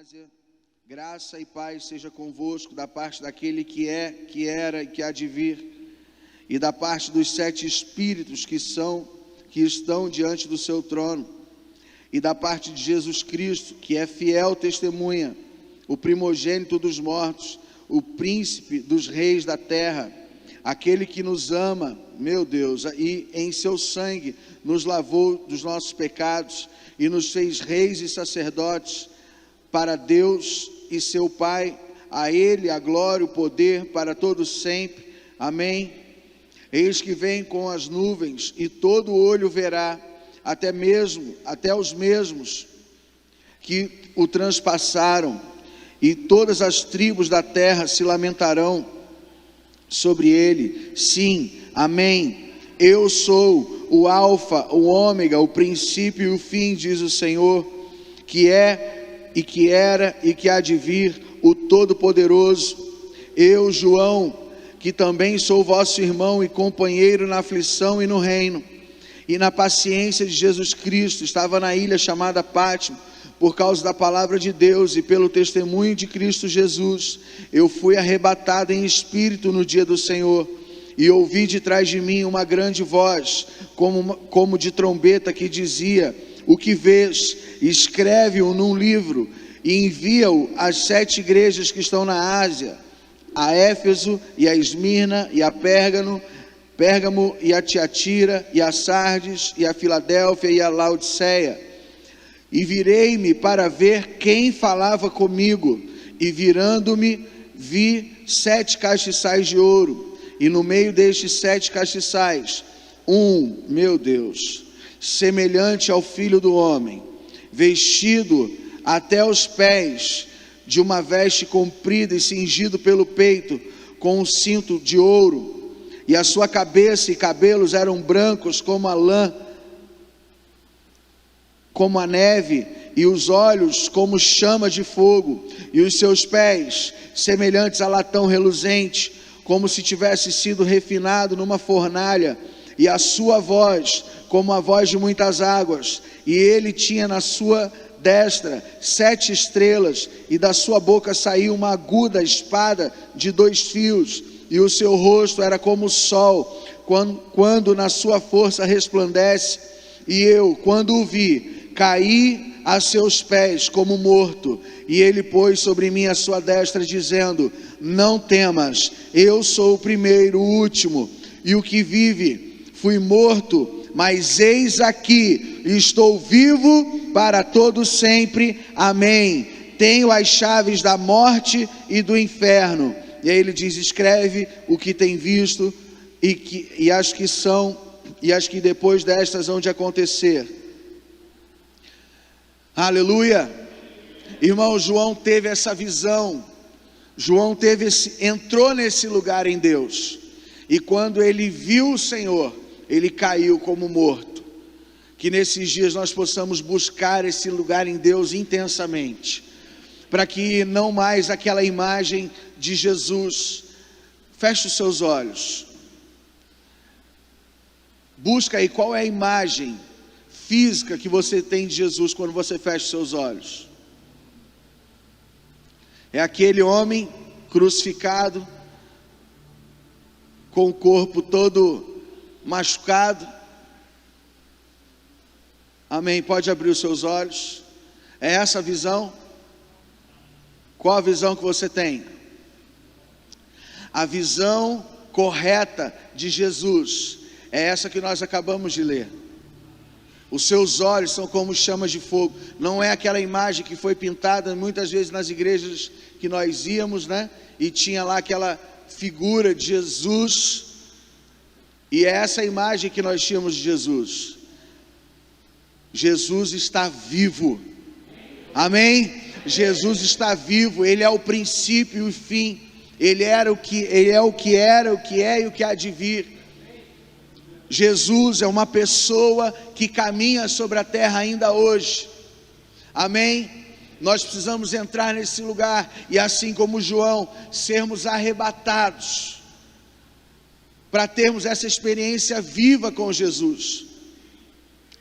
Ásia. Graça e paz seja convosco da parte daquele que é, que era e que há de vir, e da parte dos 7 Espíritos que estão diante do seu trono, e da parte de Jesus Cristo, que é fiel testemunha, o primogênito dos mortos, o príncipe dos reis da terra, aquele que nos ama, meu Deus, e em seu sangue nos lavou dos nossos pecados, e nos fez reis e sacerdotes para Deus e seu Pai. A Ele a glória e o poder para todos sempre. Amém. Eis que vem com as nuvens, e todo olho verá, até os mesmos que o transpassaram, e todas as tribos da terra se lamentarão sobre ele. Sim, amém. Eu sou o Alfa, o Ômega, o princípio e o fim, diz o Senhor, que é e que era e que há de vir, o Todo-Poderoso. Eu, João, que também sou vosso irmão e companheiro na aflição e no reino, e na paciência de Jesus Cristo, estava na ilha chamada Pátimo, por causa da palavra de Deus e pelo testemunho de Cristo Jesus. Eu fui arrebatado em espírito no dia do Senhor, e ouvi de trás de mim uma grande voz, como de trombeta, que dizia: o que vês, escreve-o num livro, e envia-o às 7 igrejas que estão na Ásia, a Éfeso, e a Esmirna, e a Pérgamo, e a Tiatira, e a Sardes, e a Filadélfia, e a Laodiceia. E virei-me para ver quem falava comigo, e virando-me, vi 7 castiçais de ouro, e no meio destes 7 castiçais, meu Deus, semelhante ao Filho do Homem, vestido até os pés de uma veste comprida e cingido pelo peito com um cinto de ouro, e a sua cabeça e cabelos eram brancos como a lã, como a neve, e os olhos como chama de fogo, e os seus pés semelhantes a latão reluzente, como se tivesse sido refinado numa fornalha, e a sua voz como a voz de muitas águas, e ele tinha na sua destra 7 estrelas, e da sua boca saiu uma aguda espada de 2 fios, e o seu rosto era como o sol, quando na sua força resplandece. E eu, quando o vi, caí a seus pés como morto, e ele pôs sobre mim a sua destra, dizendo: não temas, eu sou o primeiro, o último, e o que vive. Fui morto, mas eis aqui, estou vivo para todo sempre. Amém. Tenho as chaves da morte e do inferno. E aí ele diz: escreve o que tem visto, e as que depois destas hão de acontecer. Aleluia. Irmão, João teve essa visão. João entrou nesse lugar em Deus, e quando ele viu o Senhor, ele caiu como morto. Que nesses dias nós possamos buscar esse lugar em Deus intensamente, para que não mais aquela imagem de Jesus. Feche os seus olhos. Busca aí qual é a imagem física que você tem de Jesus quando você fecha os seus olhos. É aquele homem crucificado, com o corpo todo machucado. Amém. Pode abrir os seus olhos. É essa a visão? Qual a visão que você tem? A visão correta de Jesus é essa que nós acabamos de ler. Os seus olhos são como chamas de fogo. Não é aquela imagem que foi pintada muitas vezes nas igrejas que nós íamos, né? E tinha lá aquela figura de Jesus. E é essa imagem que nós tínhamos de Jesus. Jesus está vivo. Amém? Jesus está vivo. Ele é o princípio e o fim. Ele é o que era, o que é e o que há de vir. Jesus é uma pessoa que caminha sobre a terra ainda hoje. Amém? Nós precisamos entrar nesse lugar, e assim como João, sermos arrebatados, para termos essa experiência viva com Jesus.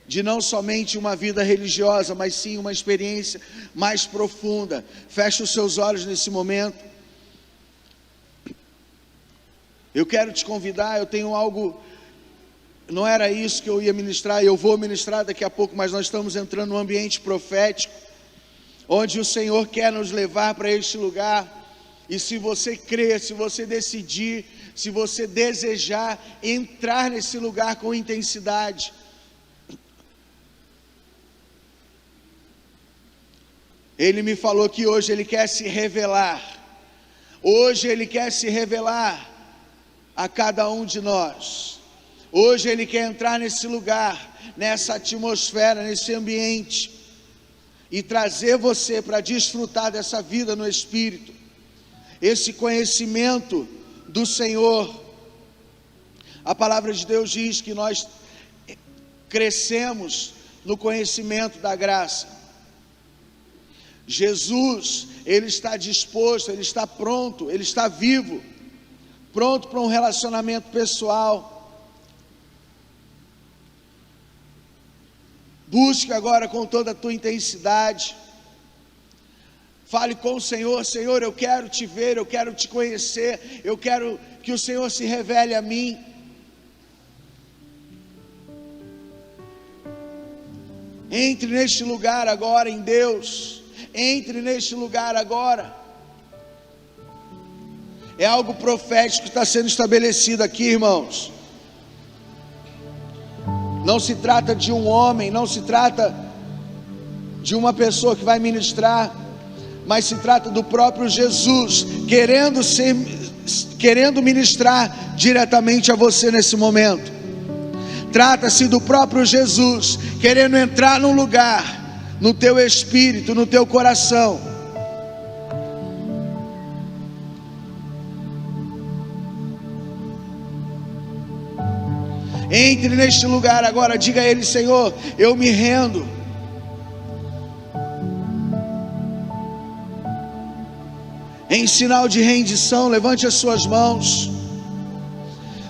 de não somente uma vida religiosa, mas sim uma experiência mais profunda. Feche os seus olhos nesse momento. Eu quero te convidar, eu tenho algo, não era isso que eu ia ministrar, eu vou ministrar daqui a pouco, mas nós estamos entrando num ambiente profético, onde o Senhor quer nos levar para este lugar. E se você crer, se você decidir, se você desejar entrar nesse lugar com intensidade, Ele me falou que hoje Ele quer se revelar. Hoje Ele quer se revelar a cada um de nós. Hoje Ele quer entrar nesse lugar, nessa atmosfera, nesse ambiente, e trazer você para desfrutar dessa vida no Espírito, esse conhecimento do Senhor. A palavra de Deus diz que nós crescemos no conhecimento da graça. Jesus, Ele está disposto, Ele está pronto, Ele está vivo, pronto para um relacionamento pessoal. Busque agora com toda a tua intensidade. Fale com o Senhor: Senhor, eu quero te ver, eu quero te conhecer, eu quero que o Senhor se revele a mim. Entre neste lugar agora em Deus. Entre neste lugar agora. É algo profético que está sendo estabelecido aqui, irmãos. Não se trata de um homem, não se trata de uma pessoa que vai ministrar, mas se trata do próprio Jesus querendo ministrar diretamente a você nesse momento. Trata-se do próprio Jesus querendo entrar num lugar, no teu espírito, no teu coração. Entre neste lugar agora, diga a Ele: Senhor, eu me rendo. Em sinal de rendição, levante as suas mãos.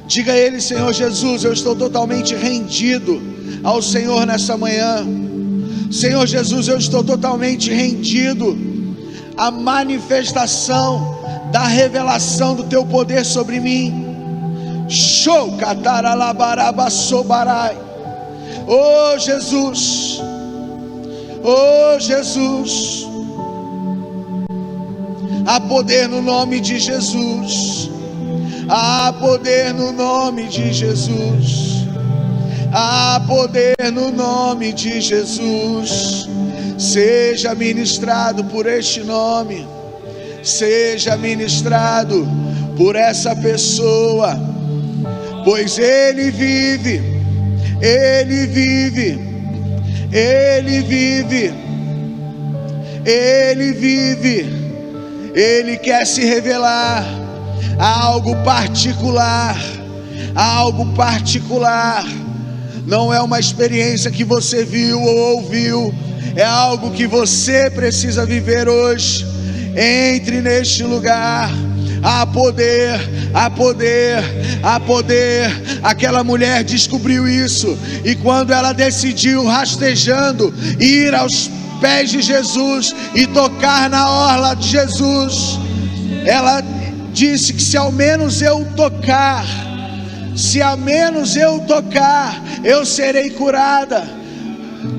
Diga a Ele: Senhor Jesus, eu estou totalmente rendido ao Senhor nessa manhã. Senhor Jesus, eu estou totalmente rendido à manifestação da revelação do Teu poder sobre mim. Show, cataralabarabasobarai. Oh Jesus, oh Jesus, há poder no nome de Jesus, há poder no nome de Jesus. Há poder no nome de Jesus. Seja ministrado por este nome. Seja ministrado por essa pessoa. Pois Ele vive. Ele vive. Ele vive. Ele vive. Ele quer se revelar a algo particular. A algo particular. Não é uma experiência que você viu ou ouviu, é algo que você precisa viver hoje. Entre neste lugar. Há poder, há poder, há poder. Aquela mulher descobriu isso, e quando ela decidiu, rastejando, ir aos pés de Jesus e tocar na orla de Jesus, ela disse que se ao menos eu tocar, se ao menos eu tocar, eu serei curada.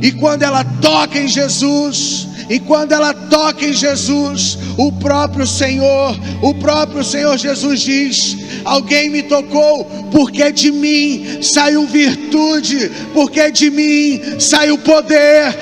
E quando ela toca em Jesus, o próprio Senhor Jesus diz: alguém me tocou, porque de mim saiu virtude, porque de mim saiu poder.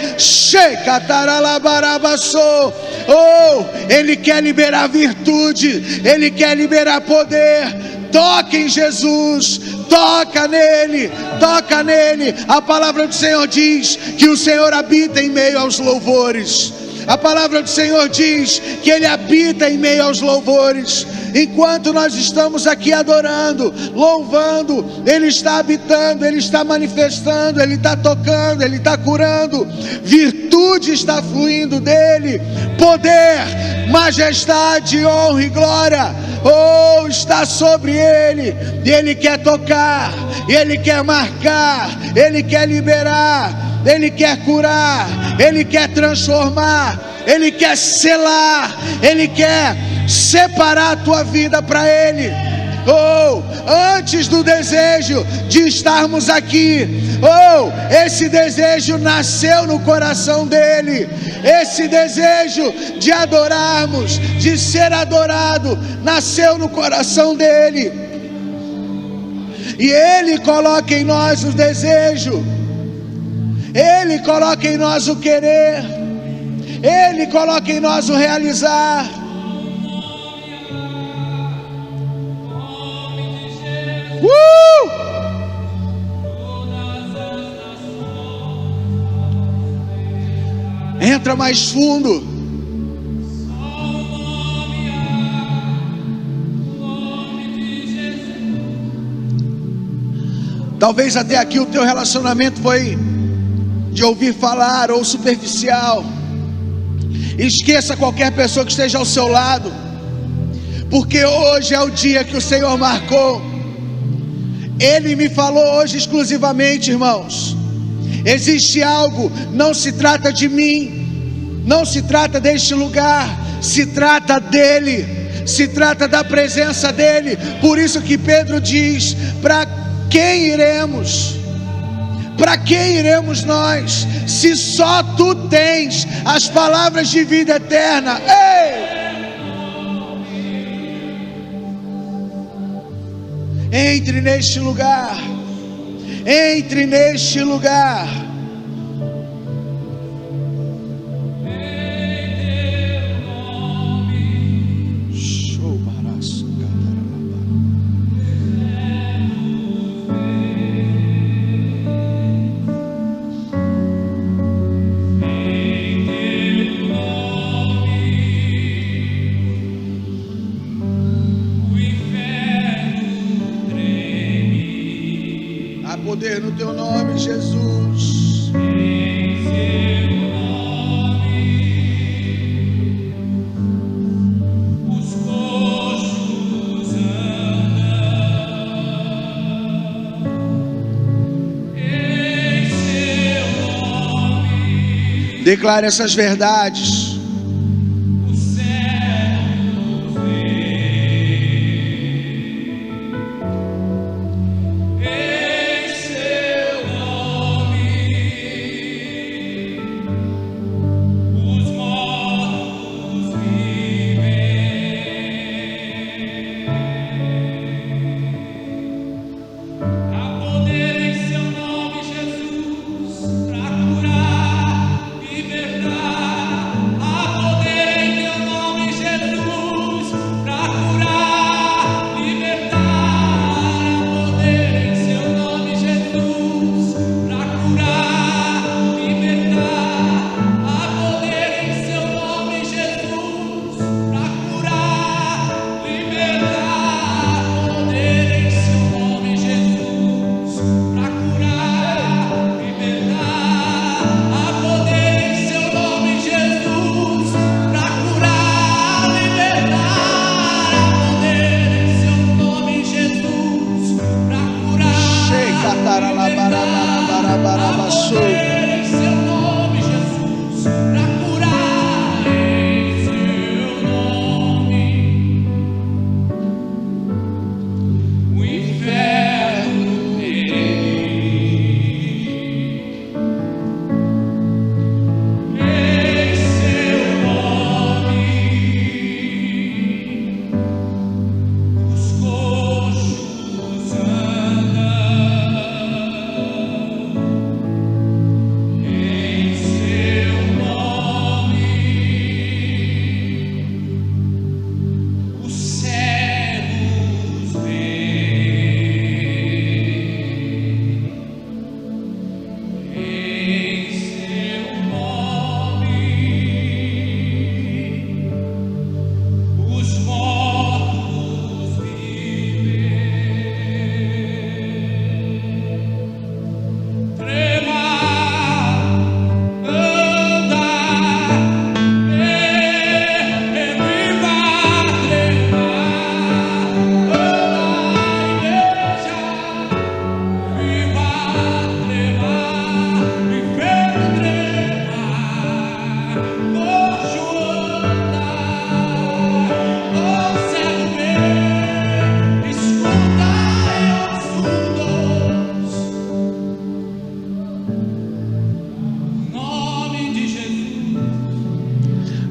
Oh, Ele quer liberar virtude, Ele quer liberar poder. Toca em Jesus, toca nele, toca nele. A palavra do Senhor diz que o Senhor habita em meio aos louvores. A palavra do Senhor diz que Ele habita em meio aos louvores. Enquanto nós estamos aqui adorando, louvando, Ele está habitando, Ele está manifestando, Ele está tocando, Ele está curando. Virtude está fluindo dEle. Poder, majestade, honra e glória, está sobre Ele. E Ele quer tocar, Ele quer marcar, Ele quer liberar, Ele quer curar, Ele quer transformar, Ele quer selar, Ele quer separar a tua vida para Ele. Antes do desejo de estarmos aqui, esse desejo nasceu no coração dEle. Esse desejo de adorarmos, de ser adorado, nasceu no coração dEle. E Ele coloca em nós o desejo, Ele coloca em nós o querer, Ele coloca em nós o realizar. Entra mais fundo. Talvez até aqui o teu relacionamento foi de ouvir falar ou superficial. Esqueça qualquer pessoa que esteja ao seu lado, porque hoje é o dia que o Senhor marcou. Ele me falou hoje exclusivamente, irmãos. Existe algo, não se trata de mim, não se trata deste lugar, se trata dEle, se trata da presença dEle. Por isso que Pedro diz: para quem iremos? Para quem iremos nós, se só Tu tens as palavras de vida eterna? Entre neste lugar, entre neste lugar. Poder no Teu nome, Jesus. Em Seu nome, os coxos andam. Em Seu nome, declare essas verdades. Libertar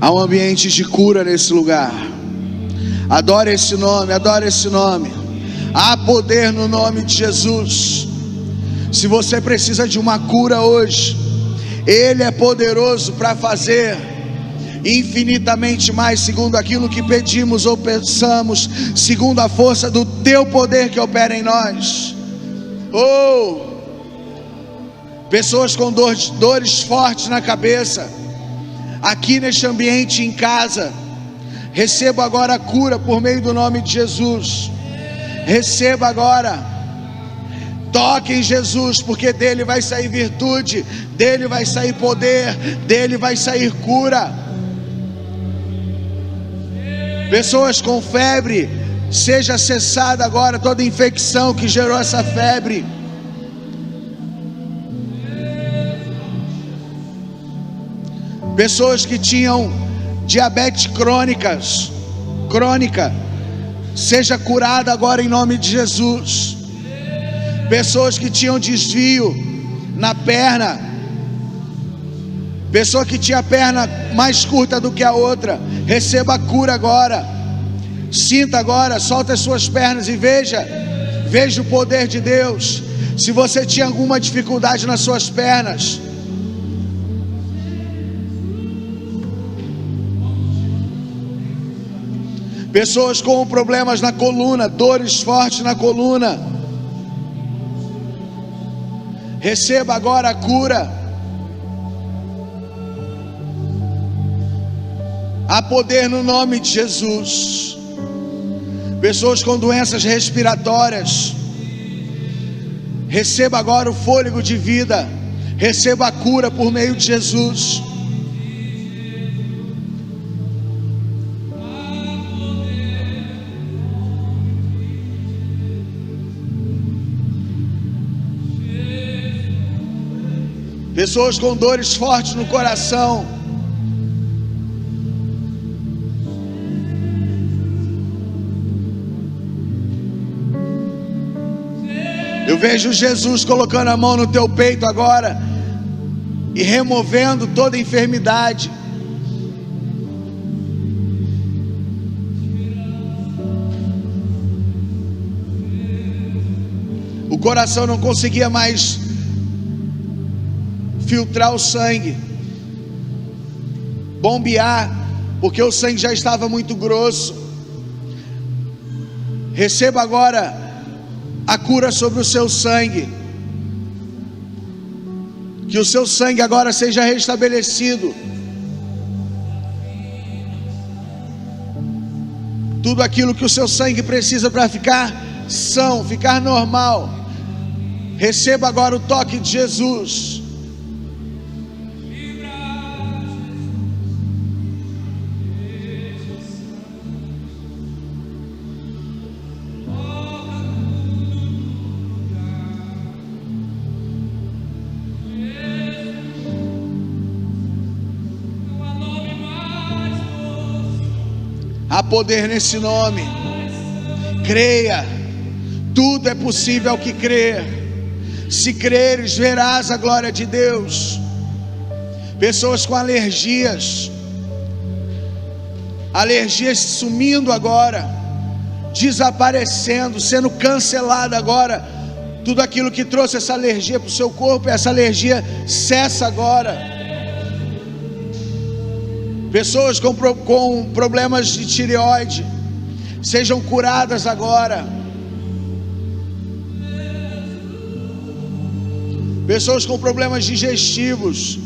Há um ambiente de cura nesse lugar. Adore esse nome, adore esse nome. Há poder no nome de Jesus. Se você precisa de uma cura hoje, Ele é poderoso para fazer infinitamente mais, segundo aquilo que pedimos ou pensamos, segundo a força do Teu poder que opera em nós. Pessoas com dores fortes na cabeça, aqui neste ambiente, em casa, receba agora a cura por meio do nome de Jesus. Receba agora. Toque em Jesus, porque dele vai sair virtude, dele vai sair poder, dele vai sair cura. Pessoas com febre, seja cessada agora toda infecção que gerou essa febre. Pessoas que tinham diabetes crônica, seja curada agora em nome de Jesus. Pessoas que tinham desvio na perna, pessoa que tinha a perna mais curta do que a outra, receba a cura agora. Sinta agora, solta as suas pernas e veja o poder de Deus. Se você tinha alguma dificuldade nas suas pernas, pessoas com problemas na coluna, dores fortes na coluna, receba agora a cura. Há poder no nome de Jesus. Pessoas com doenças respiratórias, receba agora o fôlego de vida, receba a cura por meio de Jesus. Pessoas com dores fortes no coração, eu vejo Jesus colocando a mão no teu peito agora e removendo toda enfermidade. O coração não conseguia mais filtrar o sangue, bombear, porque o sangue já estava muito grosso. Receba agora a cura sobre o seu sangue, que o seu sangue agora seja restabelecido. Tudo aquilo que o seu sangue precisa para ficar são, ficar normal, receba agora o toque de Jesus. Há poder nesse nome. Creia, tudo é possível ao que crer. Se creres, verás a glória de Deus. Pessoas com alergias sumindo agora, desaparecendo, sendo cancelada agora. Tudo aquilo que trouxe essa alergia para o seu corpo, essa alergia cessa agora. Pessoas com problemas de tireoide, sejam curadas agora. Pessoas com problemas digestivos,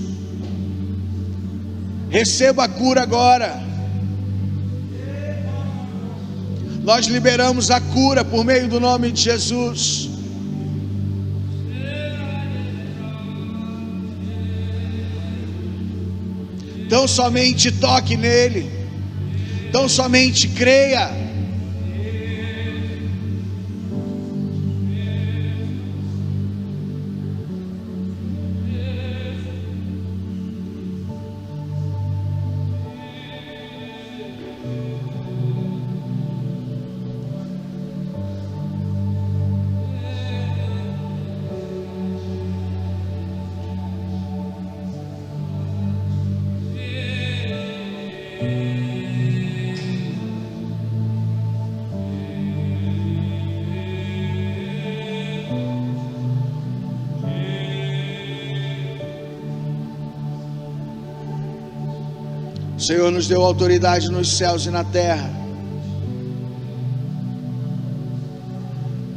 receba a cura agora. Nós liberamos a cura por meio do nome de Jesus. Então somente toque nele, então somente creia. O Senhor nos deu autoridade nos céus e na terra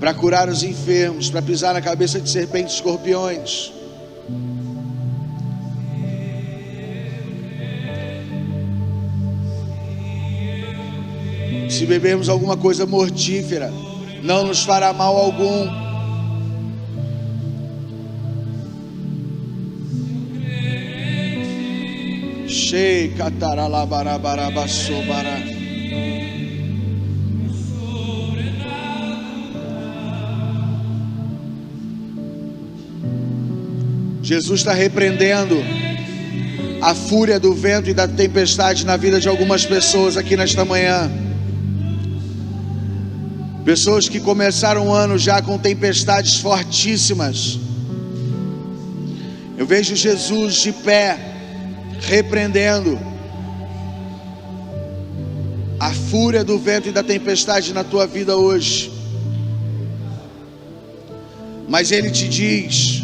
para curar os enfermos, para pisar na cabeça de serpentes e escorpiões. Se bebermos alguma coisa mortífera, não nos fará mal algum. Shei cataralabarabarabassobara. Jesus está repreendendo a fúria do vento e da tempestade na vida de algumas pessoas aqui nesta manhã. Pessoas que começaram o ano já com tempestades fortíssimas. Eu vejo Jesus de pé, repreendendo a fúria do vento e da tempestade na tua vida hoje. Mas Ele te diz: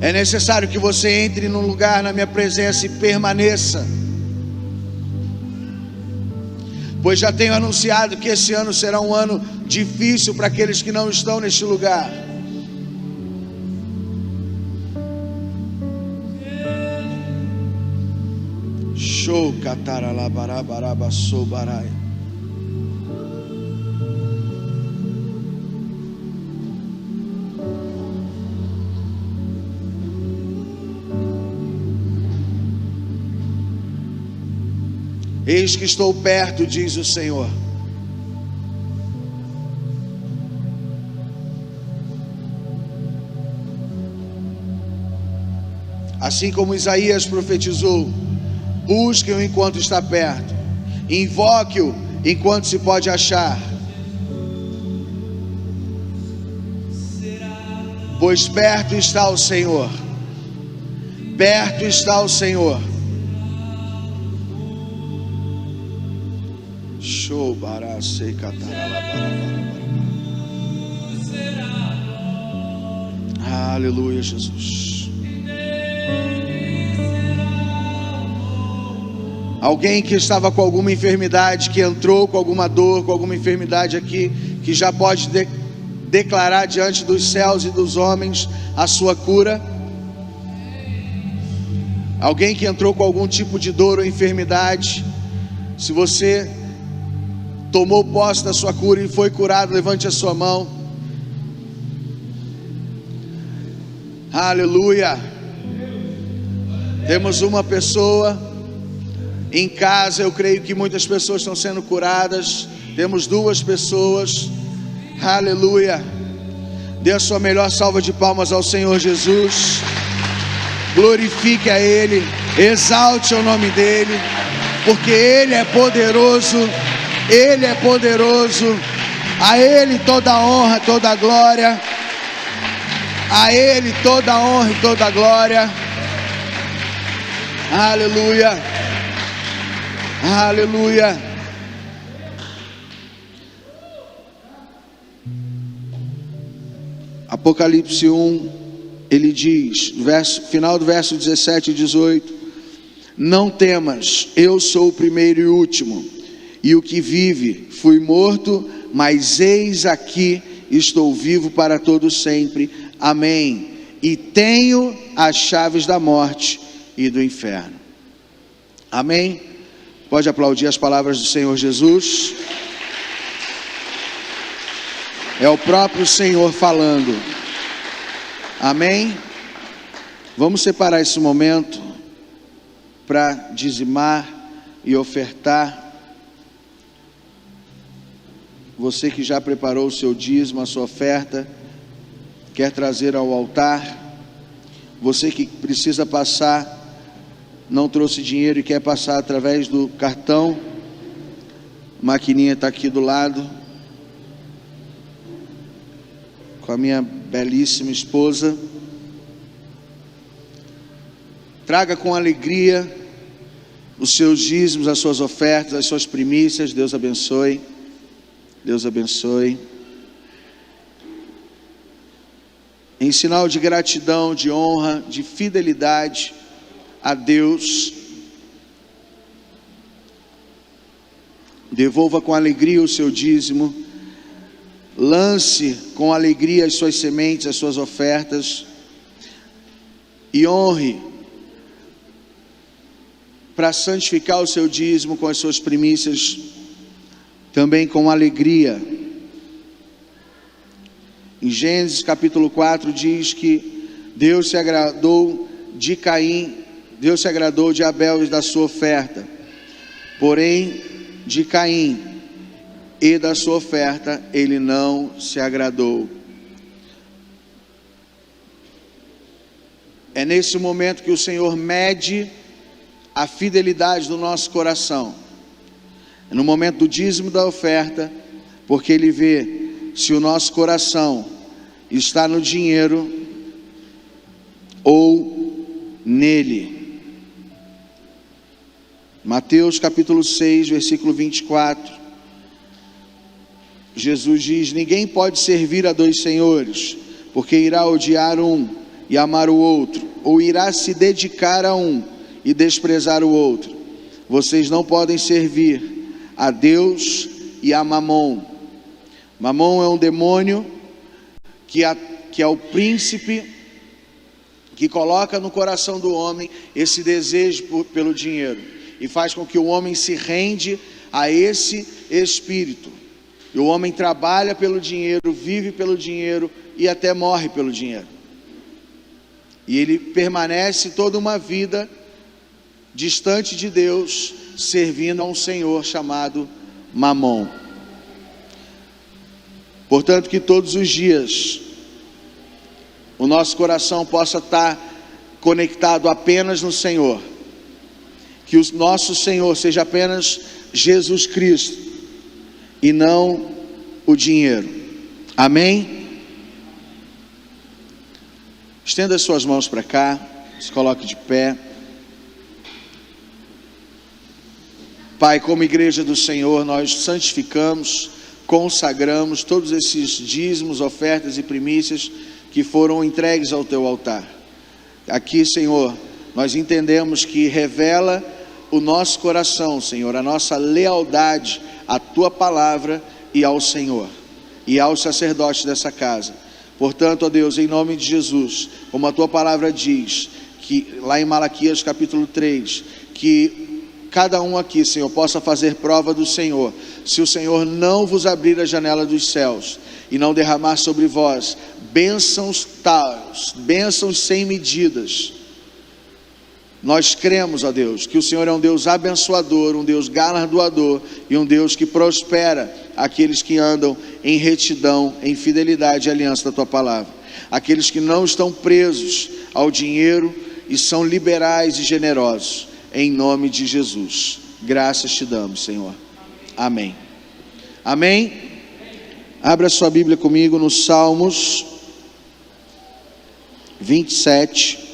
é necessário que você entre num lugar na minha presença e permaneça. Pois já tenho anunciado que esse ano será um ano difícil para aqueles que não estão neste lugar. Show cataralabarabarabassobarai. Eis que estou perto, diz o Senhor. Assim como Isaías profetizou: busquem-o enquanto está perto, invoque-o enquanto se pode achar. Pois perto está o Senhor, perto está o Senhor. Aleluia, Jesus. Alguém que estava com alguma enfermidade, que entrou com alguma dor, com alguma enfermidade aqui, que já pode declarar diante dos céus e dos homens a sua cura. Alguém que entrou com algum tipo de dor ou enfermidade, se você tomou posse da sua cura e foi curado, levante a sua mão. Aleluia. Temos uma pessoa em casa. Eu creio que muitas pessoas estão sendo curadas. Temos duas pessoas. Aleluia. Dê a sua melhor salva de palmas ao Senhor Jesus. Glorifique a Ele, exalte o nome dEle, porque Ele é poderoso. Ele é poderoso. A Ele toda a honra, toda a glória. A Ele toda a honra e toda a glória. Aleluia. Aleluia. Apocalipse 1, ele diz, final do verso 17 e 18: não temas, eu sou o primeiro e o último, e o que vive. Fui morto, mas eis aqui estou vivo para todo sempre. Amém. E tenho as chaves da morte e do inferno. Amém. Pode aplaudir as palavras do Senhor Jesus. É o próprio Senhor falando. Amém. Vamos separar esse momento para dizimar e ofertar. Você que já preparou o seu dízimo, a sua oferta, quer trazer ao altar. Você que precisa passar, não trouxe dinheiro e quer passar através do cartão, a maquininha está aqui do lado, com a minha belíssima esposa. Traga com alegria os seus dízimos, as suas ofertas, as suas primícias. Deus abençoe. Deus abençoe. Em sinal de gratidão, de honra, de fidelidade a Deus. Devolva com alegria o seu dízimo. Lance com alegria as suas sementes, as suas ofertas. E honre, para santificar o seu dízimo com as suas primícias, também com alegria. Em Gênesis capítulo 4 diz que Deus se agradou de Caim, Deus se agradou de Abel e da sua oferta, porém de Caim e da sua oferta ele não se agradou. É nesse momento que o Senhor mede a fidelidade do nosso coração. É no momento do dízimo da oferta, porque Ele vê se o nosso coração está no dinheiro ou nele. Mateus capítulo 6, versículo 24. Jesus diz: ninguém pode servir a dois senhores, porque irá odiar um e amar o outro, ou irá se dedicar a um e desprezar o outro. Vocês não podem servir a Deus e a Mamon. Mamon é um demônio que é o príncipe que coloca no coração do homem esse desejo pelo dinheiro, e faz com que o homem se rende a esse espírito. E o homem trabalha pelo dinheiro, vive pelo dinheiro e até morre pelo dinheiro. E ele permanece toda uma vida distante de Deus, servindo a um senhor chamado Mamon. Portanto, que todos os dias o nosso coração possa estar conectado apenas no Senhor. Que o nosso Senhor seja apenas Jesus Cristo e não o dinheiro. Amém? Estenda as suas mãos para cá, se coloque de pé. Pai, como igreja do Senhor, nós santificamos, consagramos todos esses dízimos, ofertas e primícias que foram entregues ao teu altar. Aqui, Senhor, nós entendemos que revela o nosso coração, Senhor, a nossa lealdade à tua palavra e ao Senhor e aos sacerdotes dessa casa. Portanto, ó Deus, em nome de Jesus, como a tua palavra diz, que lá em Malaquias capítulo 3, que cada um aqui, Senhor, possa fazer prova do Senhor. Se o Senhor não vos abrir a janela dos céus e não derramar sobre vós bênçãos tais, bênçãos sem medidas, nós cremos, ó Deus, que o Senhor é um Deus abençoador, um Deus galardoador e um Deus que prospera aqueles que andam em retidão, em fidelidade e aliança da tua palavra. Aqueles que não estão presos ao dinheiro e são liberais e generosos. Em nome de Jesus. Graças te damos, Senhor. Amém. Amém. Abra sua Bíblia comigo no Salmos 27.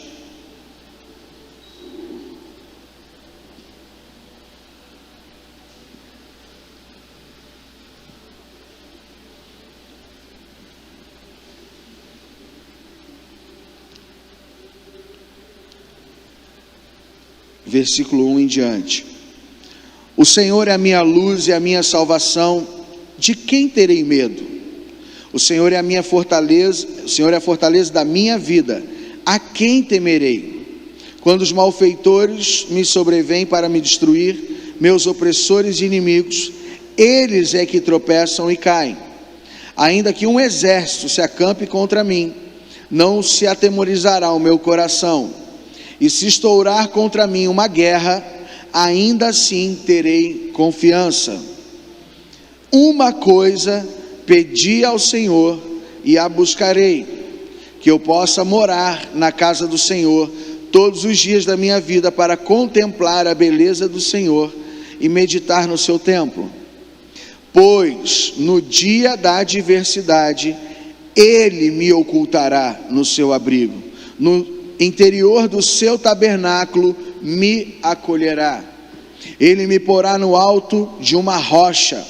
Versículo 1 em diante. O Senhor é a minha luz e a minha salvação, de quem terei medo? O Senhor é a minha fortaleza, o Senhor é a fortaleza da minha vida, a quem temerei? Quando os malfeitores me sobrevêm para me destruir, meus opressores e inimigos, eles é que tropeçam e caem. Ainda que um exército se acampe contra mim, não se atemorizará o meu coração. E se estourar contra mim uma guerra, ainda assim terei confiança. Uma coisa pedi ao Senhor e a buscarei, que eu possa morar na casa do Senhor todos os dias da minha vida, para contemplar a beleza do Senhor e meditar no seu templo. Pois no dia da adversidade Ele me ocultará no seu abrigo, no interior do seu tabernáculo me acolherá. Ele me porá no alto de uma rocha.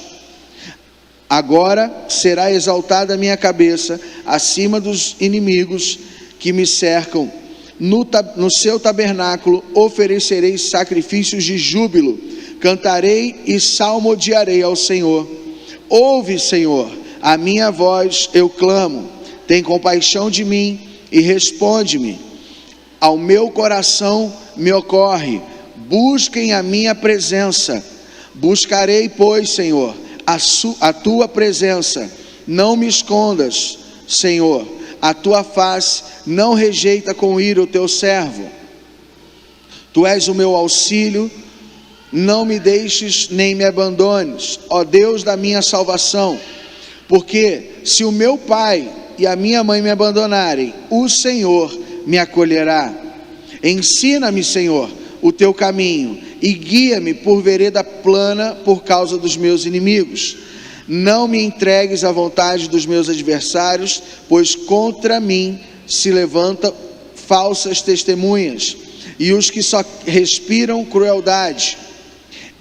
Agora será exaltada a minha cabeça acima dos inimigos que me cercam. no seu tabernáculo oferecerei sacrifícios de júbilo, cantarei e salmodiarei ao Senhor. Ouve, Senhor, a minha voz, eu clamo, tem compaixão de mim e responde-me. Ao meu coração me ocorre, busquem a minha presença. Buscarei, pois, Senhor, a tua presença. Não me escondas, Senhor, a tua face não rejeita com ira o teu servo. Tu és o meu auxílio, não me deixes nem me abandones, ó Deus da minha salvação. Porque se o meu pai e a minha mãe me abandonarem, o Senhor me acolherá. Ensina-me, Senhor, o teu caminho e guia-me por vereda plana por causa dos meus inimigos. Não me entregues à vontade dos meus adversários, pois contra mim se levantam falsas testemunhas e os que só respiram crueldade.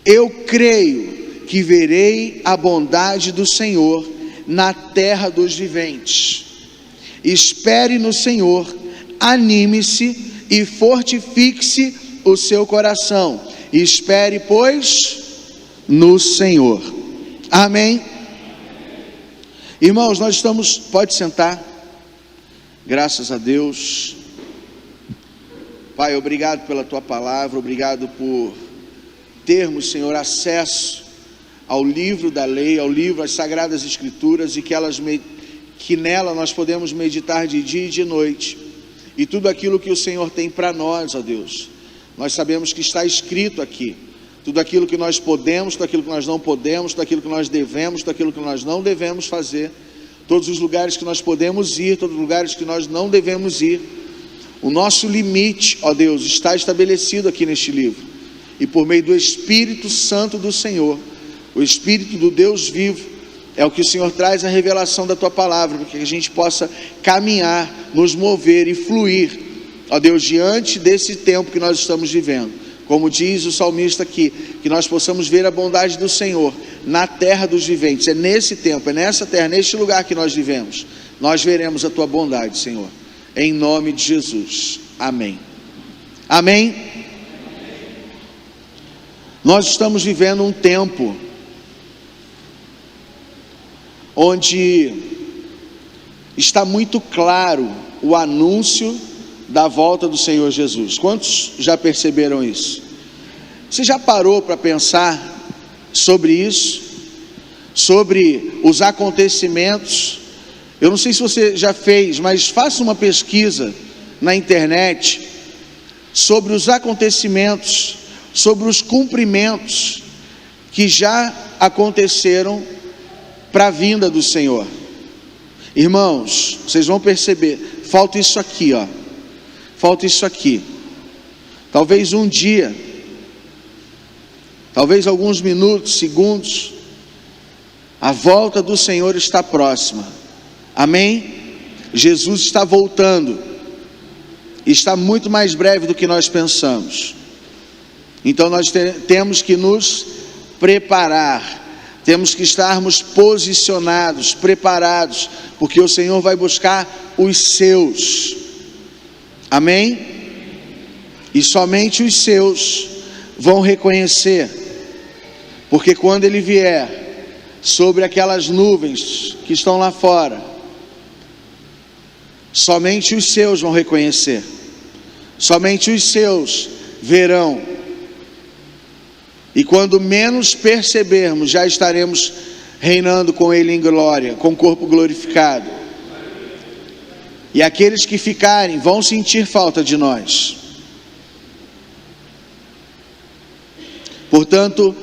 Eu creio que verei a bondade do Senhor na terra dos viventes. Espere no Senhor, anime-se e fortifique-se o seu coração. Espere, pois, no Senhor. Amém? Irmãos, nós estamos, pode sentar, graças a Deus. Pai, obrigado pela tua palavra, obrigado por termos, Senhor, acesso ao livro da lei, ao livro, às sagradas escrituras, e que nela nós podemos meditar de dia e de noite, e tudo aquilo que o Senhor tem para nós, ó Deus, nós sabemos que está escrito aqui, tudo aquilo que nós podemos, tudo aquilo que nós não podemos, tudo aquilo que nós devemos, tudo aquilo que nós não devemos fazer, todos os lugares que nós podemos ir, todos os lugares que nós não devemos ir. O nosso limite, ó Deus, está estabelecido aqui neste livro, e por meio do Espírito Santo do Senhor, o Espírito do Deus vivo, é o que o Senhor traz a revelação da tua palavra, para que a gente possa caminhar, nos mover e fluir, ó Deus, diante desse tempo que nós estamos vivendo. Como diz o salmista aqui, que nós possamos ver a bondade do Senhor na terra dos viventes. É nesse tempo, é nessa terra, neste lugar que nós vivemos, nós veremos a tua bondade, Senhor, em nome de Jesus, amém. Amém? Nós estamos vivendo um tempo onde está muito claro o anúncio da volta do Senhor Jesus. Quantos já perceberam isso? Você já parou para pensar sobre isso? Sobre os acontecimentos? Eu não sei se você já fez, mas faça uma pesquisa na internet sobre os acontecimentos, sobre os cumprimentos que já aconteceram para a vinda do Senhor. Irmãos, vocês vão perceber, falta isso aqui, ó. Falta isso aqui. Talvez um dia, talvez alguns minutos, segundos, a volta do Senhor está próxima. Amém? Jesus está voltando. Está muito mais breve do que nós pensamos. Então nós temos que nos preparar. Temos que estarmos posicionados, preparados, porque o Senhor vai buscar os seus. Amém? E somente os seus vão reconhecer, porque quando Ele vier sobre aquelas nuvens que estão lá fora, somente os seus vão reconhecer, somente os seus verão, e quando menos percebermos, já estaremos reinando com Ele em glória, com o corpo glorificado. E aqueles que ficarem vão sentir falta de nós. Portanto,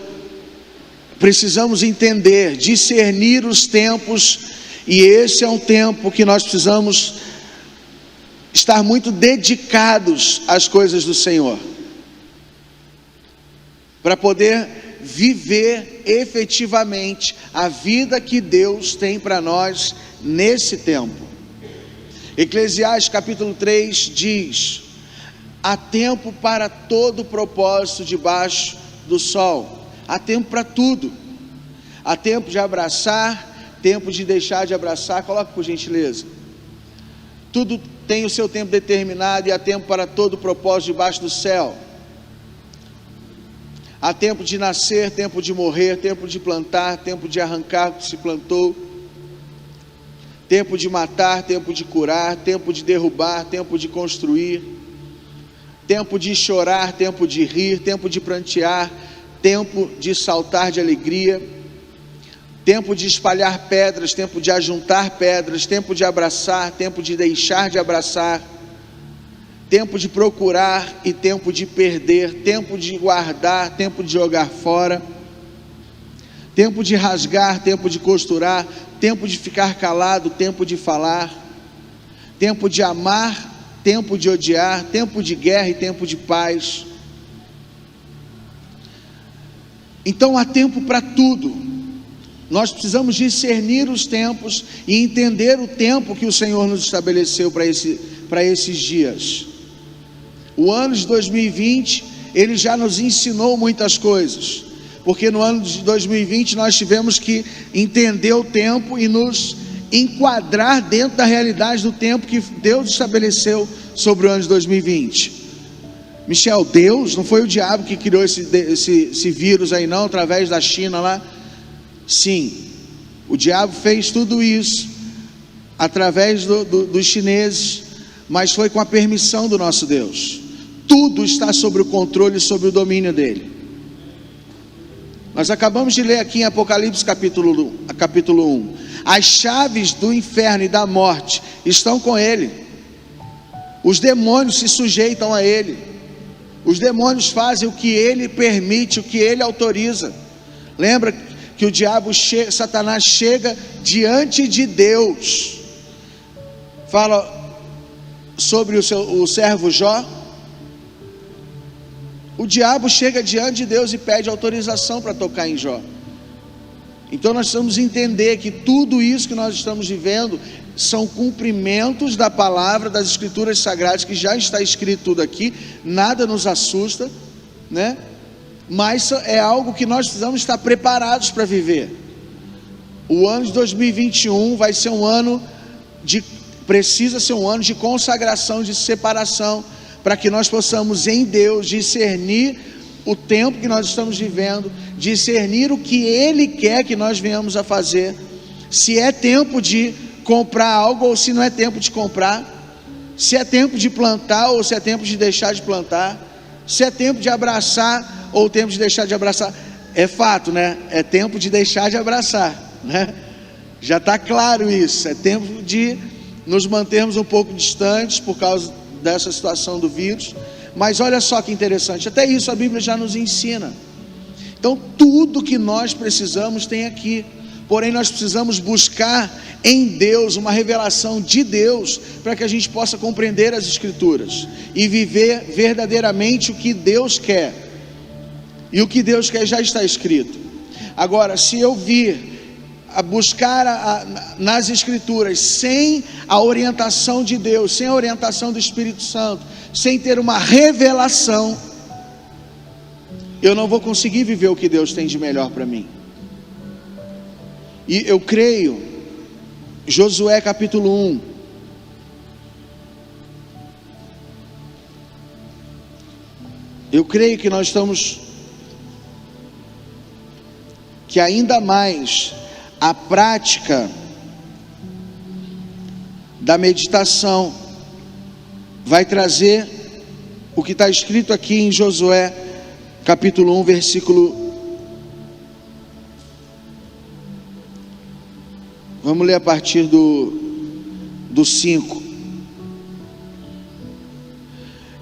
precisamos entender, discernir os tempos, e esse é um tempo que nós precisamos estar muito dedicados às coisas do Senhor, para poder viver efetivamente a vida que Deus tem para nós nesse tempo. Eclesiastes capítulo 3 diz: há tempo para todo propósito debaixo do sol. Há tempo para tudo. Há tempo de abraçar, tempo de deixar de abraçar. Coloca por gentileza. Tudo tem o seu tempo determinado e há tempo para todo propósito debaixo do céu. Há tempo de nascer, tempo de morrer, tempo de plantar, tempo de arrancar o que se plantou, tempo de matar, tempo de curar, tempo de derrubar, tempo de construir, tempo de chorar, tempo de rir, tempo de prantear, tempo de saltar de alegria, tempo de espalhar pedras, tempo de ajuntar pedras, tempo de abraçar, tempo de deixar de abraçar, tempo de procurar e tempo de perder, tempo de guardar, tempo de jogar fora, tempo de rasgar, tempo de costurar, tempo de ficar calado, tempo de falar, tempo de amar, tempo de odiar, tempo de guerra e tempo de paz. Então há tempo para tudo. Nós precisamos discernir os tempos e entender o tempo que o Senhor nos estabeleceu para esses dias. O ano de 2020, Ele já nos ensinou muitas coisas, porque no ano de 2020 nós tivemos que entender o tempo e nos enquadrar dentro da realidade do tempo que Deus estabeleceu sobre o ano de 2020. Michel, Deus, não foi o diabo que criou esse vírus aí não, através da China lá? Sim, o diabo fez tudo isso através dos chineses, mas foi com a permissão do nosso Deus. Tudo está sob o controle e sob o domínio dele. Nós acabamos de ler aqui em Apocalipse capítulo 1. As chaves do inferno e da morte estão com ele. Os demônios se sujeitam a ele. Os demônios fazem o que ele permite, o que ele autoriza. Lembra que o diabo, Satanás chega diante de Deus. Fala sobre o servo Jó. O diabo chega diante de Deus e pede autorização para tocar em Jó. Então nós precisamos entender que tudo isso que nós estamos vivendo são cumprimentos da palavra, das escrituras sagradas, que já está escrito tudo aqui. Nada nos assusta, né? Mas é algo que nós precisamos estar preparados para viver. O ano de 2021 vai ser um ano precisa ser um ano de consagração, de separação, para que nós possamos em Deus discernir o tempo que nós estamos vivendo, discernir o que Ele quer que nós venhamos a fazer, se é tempo de comprar algo ou se não é tempo de comprar, se é tempo de plantar ou se é tempo de deixar de plantar, se é tempo de abraçar ou tempo de deixar de abraçar. É fato, né? É tempo de deixar de abraçar, né? Já está claro isso. É tempo de nos mantermos um pouco distantes por causa dessa situação do vírus. Mas olha só que interessante, até isso a Bíblia já nos ensina. Então tudo que nós precisamos tem aqui. Porém nós precisamos buscar em Deus uma revelação de Deus, para que a gente possa compreender as Escrituras e viver verdadeiramente o que Deus quer. E o que Deus quer já está escrito. Agora, se eu vir a buscar nas Escrituras sem a orientação de Deus, sem a orientação do Espírito Santo, sem ter uma revelação, eu não vou conseguir viver o que Deus tem de melhor para mim. E eu creio, Josué capítulo 1, eu creio que nós estamos, que ainda mais a prática da meditação vai trazer o que está escrito aqui em Josué capítulo 1, versículo, vamos ler a partir do 5.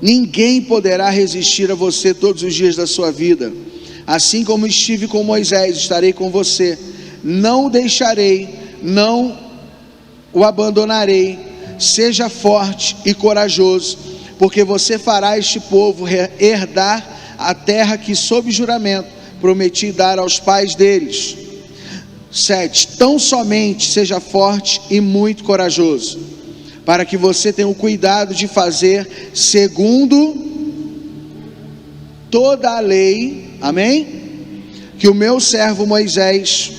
Ninguém poderá resistir a você todos os dias da sua vida. Assim como estive com Moisés, estarei com você. Não o deixarei, não o abandonarei. Seja forte e corajoso, porque você fará este povo herdar a terra que sob juramento prometi dar aos pais deles. 7. Tão somente seja forte e muito corajoso, para que você tenha o cuidado de fazer segundo toda a lei, amém? Que o meu servo Moisés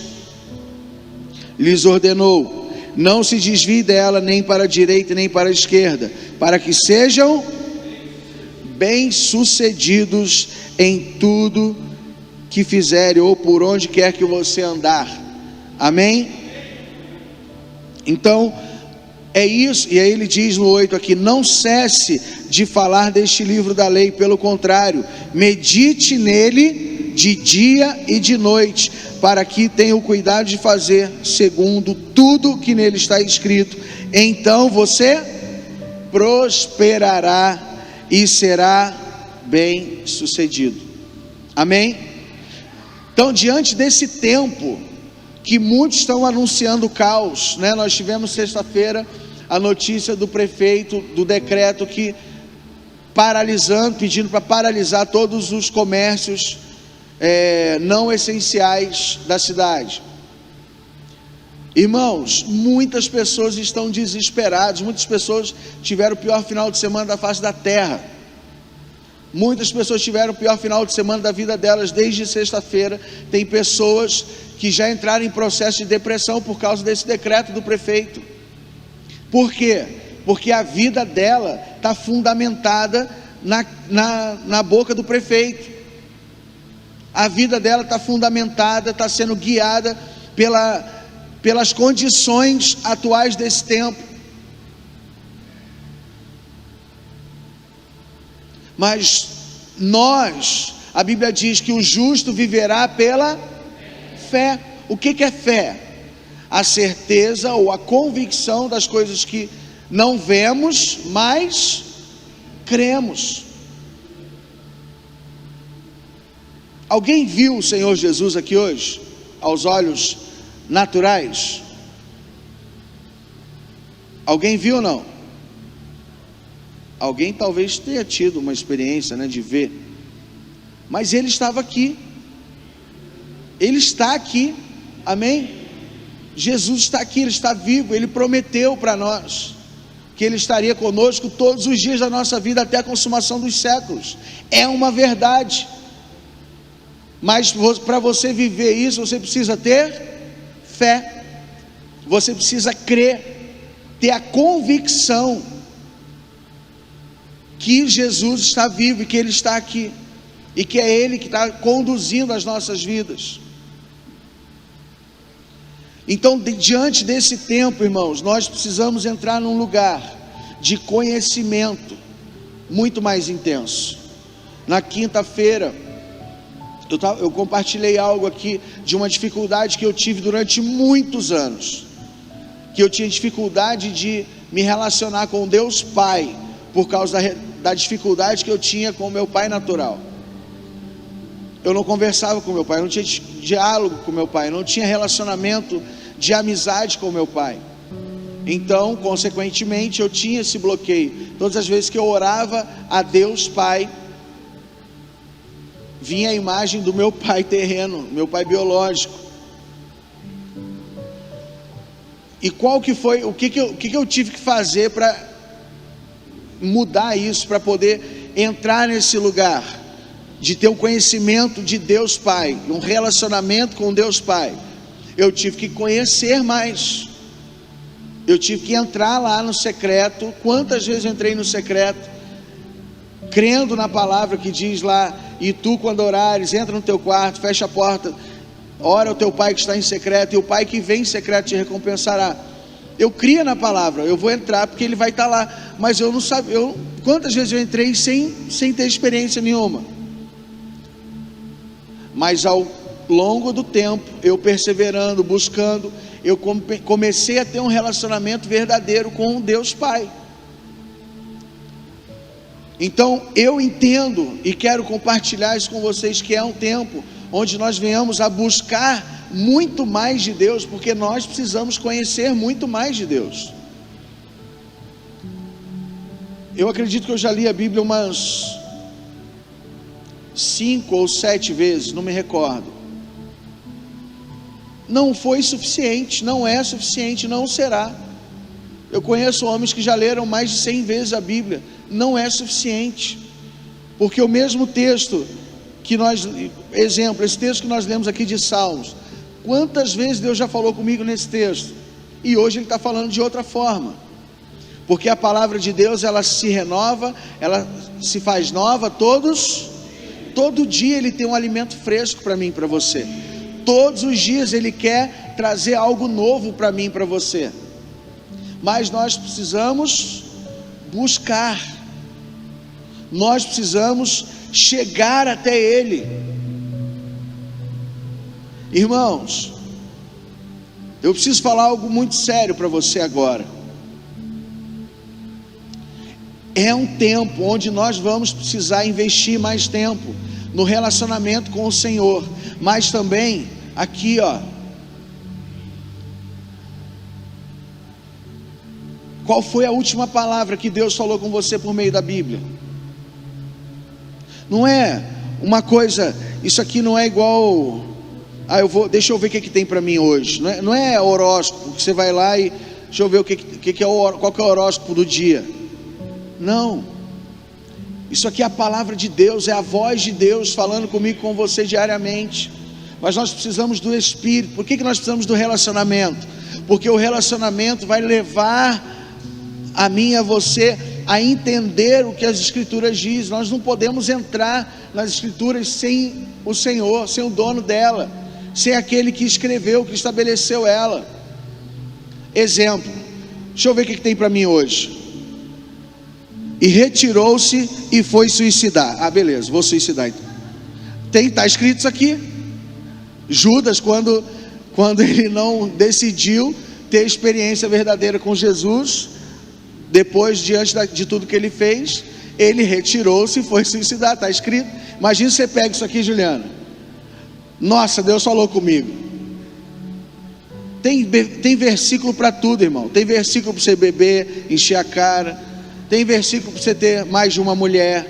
lhes ordenou. não se desvie dela nem para a direita nem para a esquerda, para que sejam bem-sucedidos em tudo que fizerem, ou por onde quer que você andar. Amém? Então, é isso. E aí ele diz no 8 aqui: não cesse de falar deste livro da lei, pelo contrário, medite nele de dia e de noite, para que tenha o cuidado de fazer segundo tudo que nele está escrito. Então você prosperará e será bem sucedido. Amém? Então, diante desse tempo que muitos estão anunciando caos, né? Nós tivemos sexta-feira a notícia do prefeito, do decreto que pedindo para paralisar todos os comércios não essenciais da cidade. Irmãos, muitas pessoas estão desesperadas, muitas pessoas tiveram o pior final de semana da face da terra, muitas pessoas tiveram o pior final de semana da vida delas desde sexta-feira. Tem pessoas que já entraram em processo de depressão por causa desse decreto do prefeito. Por quê? Porque a vida dela está fundamentada na boca do prefeito. A vida dela está fundamentada, está sendo guiada pelas condições atuais desse tempo. Mas a Bíblia diz que o justo viverá pela fé. O que é fé? A certeza ou a convicção das coisas que não vemos, mas cremos. Alguém viu o Senhor Jesus aqui hoje, aos olhos naturais? Alguém viu ou não? Alguém talvez tenha tido uma experiência, né, de ver, mas ele estava aqui, ele está aqui, amém? Jesus está aqui, ele está vivo, ele prometeu para nós que ele estaria conosco todos os dias da nossa vida até a consumação dos séculos. É uma verdade, mas para você viver isso, você precisa ter fé, você precisa crer, ter a convicção que Jesus está vivo e que ele está aqui, e que é ele que está conduzindo as nossas vidas. Então, diante desse tempo, irmãos, nós precisamos entrar num lugar de conhecimento muito mais intenso. Na quinta-feira, eu compartilhei algo aqui de uma dificuldade que eu tive durante muitos anos, que eu tinha dificuldade de me relacionar com Deus Pai, por causa da dificuldade que eu tinha com o meu pai natural. Eu não conversava com meu pai, não tinha diálogo com meu pai, não tinha relacionamento de amizade com meu pai. Então, consequentemente, eu tinha esse bloqueio. Todas as vezes que eu orava a Deus Pai, vinha a imagem do meu pai terreno, meu pai biológico. E qual que foi, o que eu tive que fazer para mudar isso, para poder entrar nesse lugar de ter um conhecimento de Deus Pai, um relacionamento com Deus Pai? Eu tive que conhecer mais, eu tive que entrar lá no secreto. Quantas vezes eu entrei no secreto, crendo na palavra que diz lá: e tu, quando orares, entra no teu quarto, fecha a porta, ora ao teu pai que está em secreto, e o pai que vem em secreto te recompensará. Eu cria na palavra, eu vou entrar porque ele vai estar lá, mas eu não sabia. Quantas vezes eu entrei sem ter experiência nenhuma? Mas ao longo do tempo, eu perseverando, buscando, eu comecei a ter um relacionamento verdadeiro com Deus Pai. Então eu entendo e quero compartilhar isso com vocês, que é um tempo onde nós venhamos a buscar muito mais de Deus, porque nós precisamos conhecer muito mais de Deus. Eu acredito que eu já li a Bíblia umas 5 ou 7 vezes, não me recordo. Não foi suficiente, não é suficiente, não será. Eu conheço homens que já leram mais de 100 vezes a Bíblia, não é suficiente, porque o mesmo texto que esse texto que nós lemos aqui de Salmos, quantas vezes Deus já falou comigo nesse texto? E hoje ele está falando de outra forma, porque a palavra de Deus, ela se renova, ela se faz nova todo dia ele tem um alimento fresco para mim e para você. Todos os dias ele quer trazer algo novo para mim e para você. Mas nós precisamos buscar, nós precisamos chegar até ele. Irmãos, eu preciso falar algo muito sério para você agora. É um tempo onde nós vamos precisar investir mais tempo no relacionamento com o Senhor, mas também aqui, qual foi a última palavra que Deus falou com você por meio da Bíblia? Não é uma coisa, isso aqui não é igual, deixa eu ver o que tem para mim hoje. Não é horóscopo, que você vai lá e deixa eu ver qual que é o horóscopo do dia. Não, isso aqui é a palavra de Deus, é a voz de Deus falando comigo, com você diariamente. Mas nós precisamos do Espírito. Por que nós precisamos do relacionamento? Porque o relacionamento vai levar a mim e a você a entender o que as Escrituras dizem. Nós não podemos entrar nas Escrituras sem o Senhor, sem o dono dela, sem aquele que escreveu, que estabeleceu ela. Exemplo, deixa eu ver o que tem para mim hoje. E retirou-se e foi suicidar. Beleza, vou suicidar então. Está escrito isso aqui. Judas, quando ele não decidiu ter experiência verdadeira com Jesus, depois, diante de tudo que ele fez, ele retirou-se e foi suicidar. Está escrito. Imagina você pega isso aqui, Juliana. Nossa, Deus falou comigo. Tem versículo para tudo, irmão. Tem versículo para você beber, encher a cara. Tem versículo para você ter mais de uma mulher.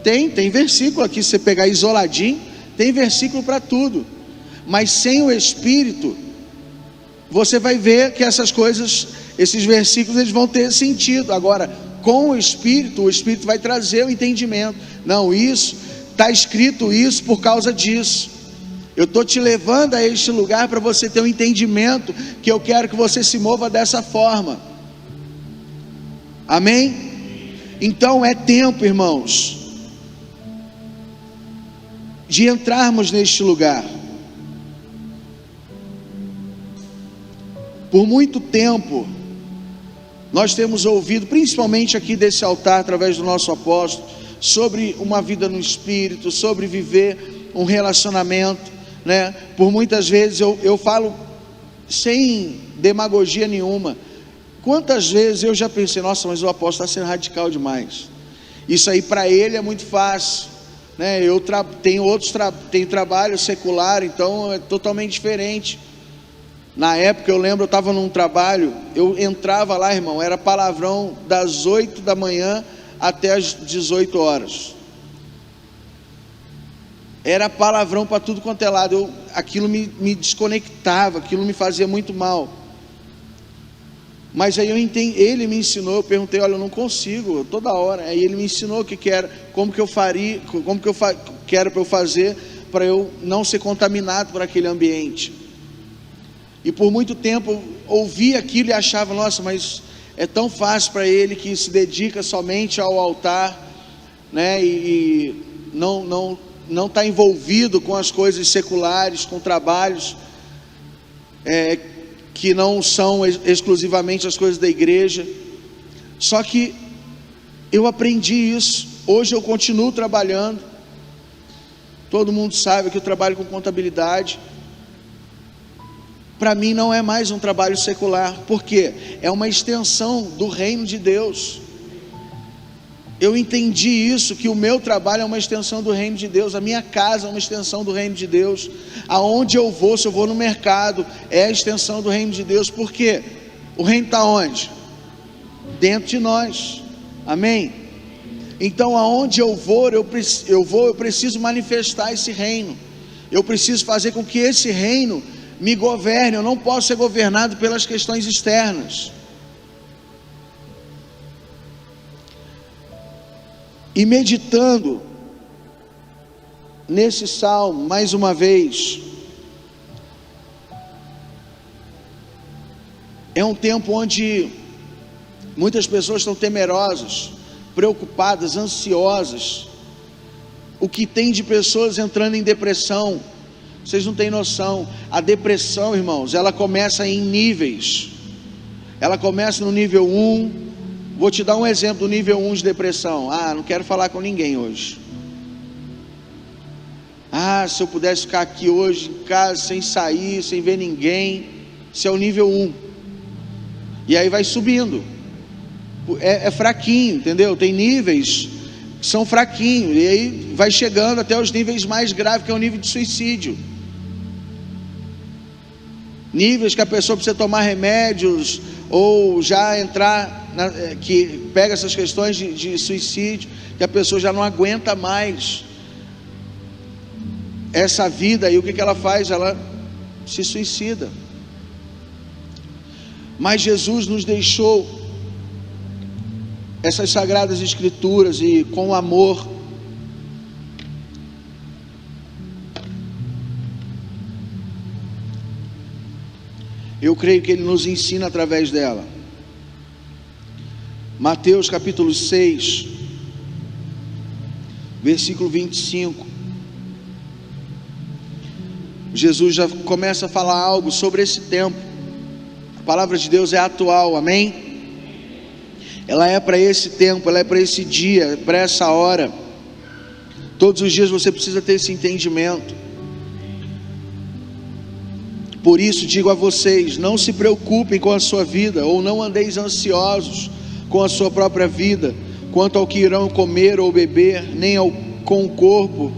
Tem versículo aqui, se você pegar isoladinho, tem versículo para tudo. Mas sem o Espírito, você vai ver que essas coisas, esses versículos, eles vão ter sentido. Agora, com o Espírito vai trazer o entendimento. Não, isso, está escrito isso por causa disso. Eu estou te levando a este lugar para você ter um entendimento, que eu quero que você se mova dessa forma. Amém? Então é tempo, irmãos, de entrarmos neste lugar. Por muito tempo nós temos ouvido, principalmente aqui desse altar, através do nosso apóstolo, sobre uma vida no Espírito, sobre viver um relacionamento, né? Por muitas vezes eu falo sem demagogia nenhuma. Quantas vezes eu já pensei, nossa, mas o apóstolo está sendo radical demais. Isso aí para ele é muito fácil, né? Eu tenho trabalho secular, então é totalmente diferente. Na época eu lembro, eu estava num trabalho, eu entrava lá, irmão, era palavrão das 8 da manhã até as 18 horas. Era palavrão para tudo quanto é lado. Aquilo me desconectava, aquilo me fazia muito mal. Mas aí ele me ensinou, eu perguntei, olha, eu não consigo, toda hora. Aí ele me ensinou o que era, como que eu faria, que era para eu fazer, para eu não ser contaminado por aquele ambiente. E por muito tempo eu ouvia aquilo e achava, nossa, mas é tão fácil para ele que se dedica somente ao altar, né? E não está envolvido com as coisas seculares, com trabalhos que não são exclusivamente as coisas da igreja. Só que eu aprendi isso. Hoje eu continuo trabalhando. Todo mundo sabe que eu trabalho com contabilidade. Para mim não é mais um trabalho secular, porque é uma extensão do reino de Deus. Eu entendi isso, que o meu trabalho é uma extensão do reino de Deus, a minha casa é uma extensão do reino de Deus, aonde eu vou, se eu vou no mercado, é a extensão do reino de Deus. Por quê? O reino está onde? Dentro de nós, amém? Então aonde eu vou, eu preciso manifestar esse reino, eu preciso fazer com que esse reino me governe. Eu não posso ser governado pelas questões externas. E meditando nesse salmo, mais uma vez, é É um tempo onde muitas pessoas estão temerosas, preocupadas, ansiosas. O que tem de pessoas entrando em depressão, vocês não têm noção. A depressão, irmãos, ela começa em níveis. Ela começa no nível 1. Vou te dar um exemplo do nível 1 de depressão. Não quero falar com ninguém hoje. Se eu pudesse ficar aqui hoje em casa, sem sair, sem ver ninguém. Isso é o nível 1. E aí vai subindo. É fraquinho, entendeu? Tem níveis que são fraquinhos. E aí vai chegando até os níveis mais graves, que é o nível de suicídio. Níveis que a pessoa precisa tomar remédios, ou já entrar, que pega essas questões de suicídio, que a pessoa já não aguenta mais essa vida, e o que ela faz? Ela se suicida. Mas Jesus nos deixou essas sagradas escrituras, e com amor, eu creio que Ele nos ensina através dela. Mateus capítulo 6, versículo 25. Jesus já começa a falar algo sobre esse tempo. A palavra de Deus é atual, amém? Ela é para esse tempo, ela é para esse dia, para essa hora. Todos os dias você precisa ter esse entendimento. Por isso digo a vocês, não se preocupem com a sua vida, ou não andeis ansiosos com a sua própria vida, quanto ao que irão comer ou beber, nem com o corpo,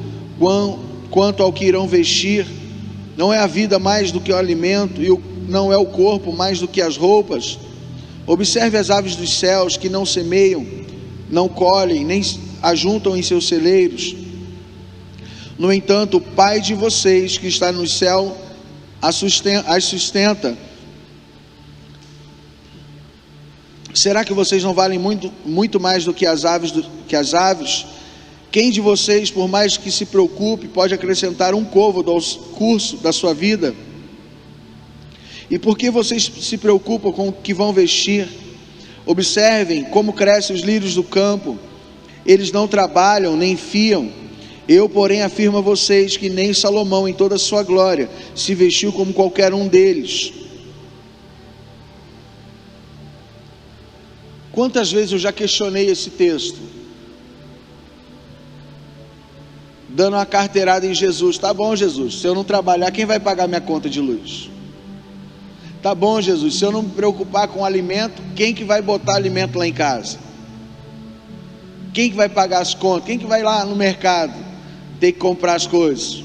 quanto ao que irão vestir. Não é a vida mais do que o alimento, e não é o corpo mais do que as roupas? Observe as aves dos céus, que não semeiam, não colhem, nem ajuntam em seus celeiros. No entanto, o Pai de vocês, que está no céu, as sustenta. Será que vocês não valem muito mais do que as aves? Quem de vocês, por mais que se preocupe, pode acrescentar um côvado ao curso da sua vida? E por que vocês se preocupam com o que vão vestir? Observem como crescem os lírios do campo. Eles não trabalham nem fiam. Eu, porém, afirmo a vocês que nem Salomão, em toda a sua glória, se vestiu como qualquer um deles. Quantas vezes eu já questionei esse texto, dando uma carteirada em Jesus. Tá bom, Jesus, se eu não trabalhar, quem vai pagar minha conta de luz? Tá bom, Jesus, se eu não me preocupar com alimento, quem que vai botar alimento lá em casa? Quem que vai pagar as contas? Quem que vai lá no mercado ter que comprar as coisas?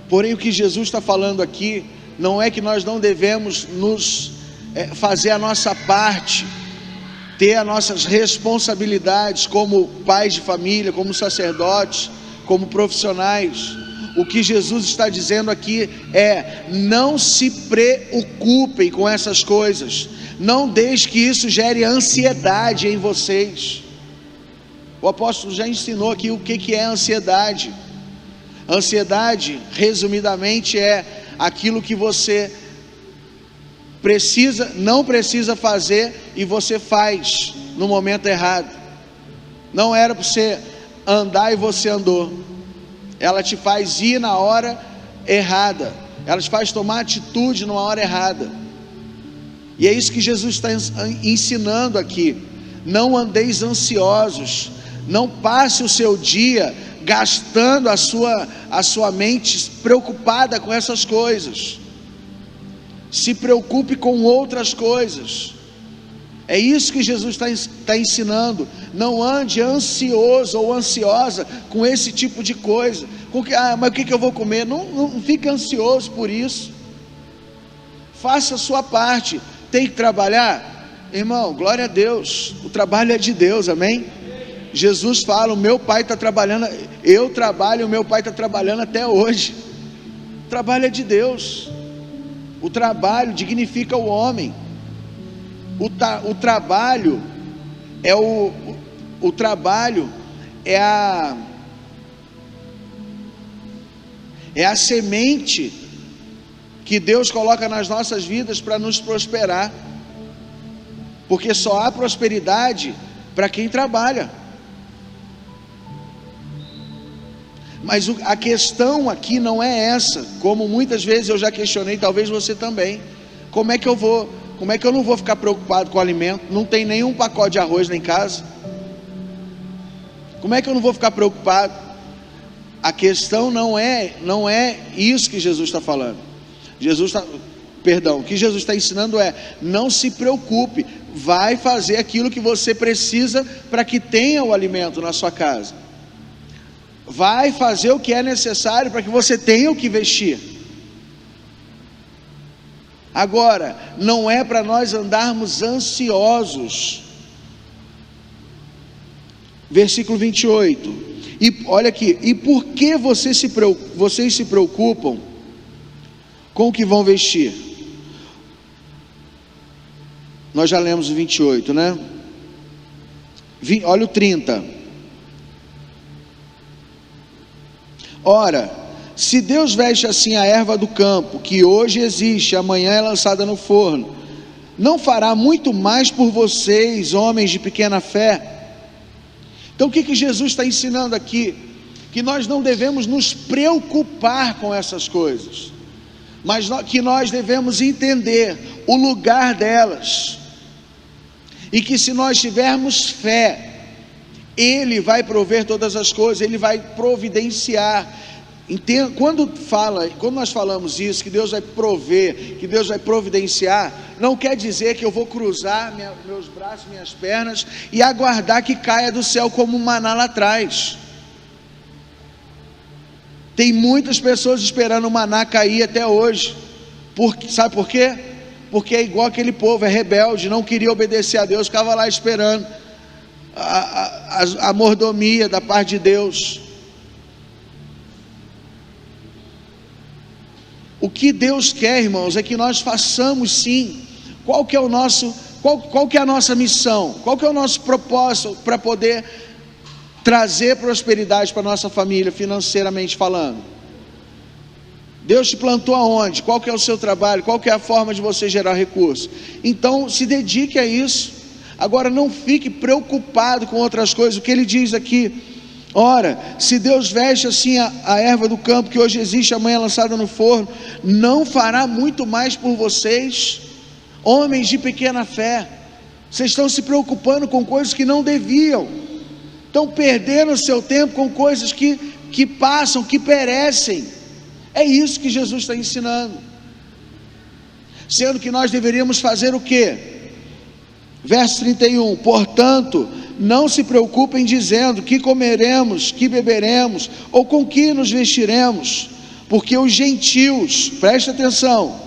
Porém, o que Jesus está falando aqui, não é que nós não devemos fazer a nossa parte, ter as nossas responsabilidades como pais de família, como sacerdotes, como profissionais. O que Jesus está dizendo aqui é: não se preocupem com essas coisas, não deixe que isso gere ansiedade em vocês. O apóstolo já ensinou aqui o que é ansiedade. Ansiedade, resumidamente, é aquilo que você não precisa fazer e você faz no momento errado. Não era para você andar e você andou. Ela te faz ir na hora errada, ela te faz tomar atitude numa hora errada. E é isso que Jesus está ensinando aqui. Não andeis ansiosos, não passe o seu dia gastando a sua mente preocupada com essas coisas. Se preocupe com outras coisas. É isso que Jesus está ensinando. Não ande ansioso ou ansiosa com esse tipo de coisa. Mas o que eu vou comer? Não fique ansioso por isso. Faça a sua parte. Tem que trabalhar? Irmão, glória a Deus. O trabalho é de Deus, amém? Jesus fala: o meu pai está trabalhando, eu trabalho, o meu pai está trabalhando até hoje. O trabalho é de Deus. O trabalho dignifica o homem. O trabalho é a semente que Deus coloca nas nossas vidas para nos prosperar, porque só há prosperidade para quem trabalha. Mas a questão aqui não é essa, como muitas vezes eu já questionei, talvez você também. Como é que eu não vou ficar preocupado com o alimento? Não tem nenhum pacote de arroz nem em casa. Como é que eu não vou ficar preocupado? A questão não é isso que Jesus está falando. O que Jesus está ensinando é: não se preocupe, vai fazer aquilo que você precisa para que tenha o alimento na sua casa. Vai fazer o que é necessário para que você tenha o que vestir. Agora, não é para nós andarmos ansiosos. Versículo 28. E olha aqui: e por que vocês se preocupam com o que vão vestir? Nós já lemos o 28, né? Olha o 30. Ora, se Deus veste assim a erva do campo, que hoje existe, amanhã é lançada no forno, não fará muito mais por vocês, homens de pequena fé? Então o que Jesus está ensinando aqui? Que nós não devemos nos preocupar com essas coisas, mas que nós devemos entender o lugar delas, e que se nós tivermos fé, Ele vai prover todas as coisas, Ele vai providenciar. Quando nós falamos isso, que Deus vai prover, que Deus vai providenciar, não quer dizer que eu vou cruzar meus braços, minhas pernas e aguardar que caia do céu como um maná lá atrás. Tem muitas pessoas esperando o maná cair até hoje. Sabe por quê? Porque é igual aquele povo, é rebelde, não queria obedecer a Deus, ficava lá esperando a mordomia da parte de Deus. O que Deus quer, irmãos, é que nós façamos sim. Qual que é a nossa missão? Qual que é o nosso propósito para poder trazer prosperidade para a nossa família, financeiramente falando? Deus te plantou aonde? Qual que é o seu trabalho? Qual que é a forma de você gerar recurso? Então se dedique a isso. Agora não fique preocupado com outras coisas. O que ele diz aqui: ora, se Deus veste assim a erva do campo, que hoje existe, amanhã é lançada no forno, não fará muito mais por vocês, homens de pequena fé? Vocês estão se preocupando com coisas que não deviam, estão perdendo o seu tempo com coisas que passam, que perecem. É isso que Jesus está ensinando, sendo que nós deveríamos fazer o quê? Verso 31, portanto, não se preocupem dizendo que comeremos, que beberemos, ou com que nos vestiremos, porque os gentios, preste atenção,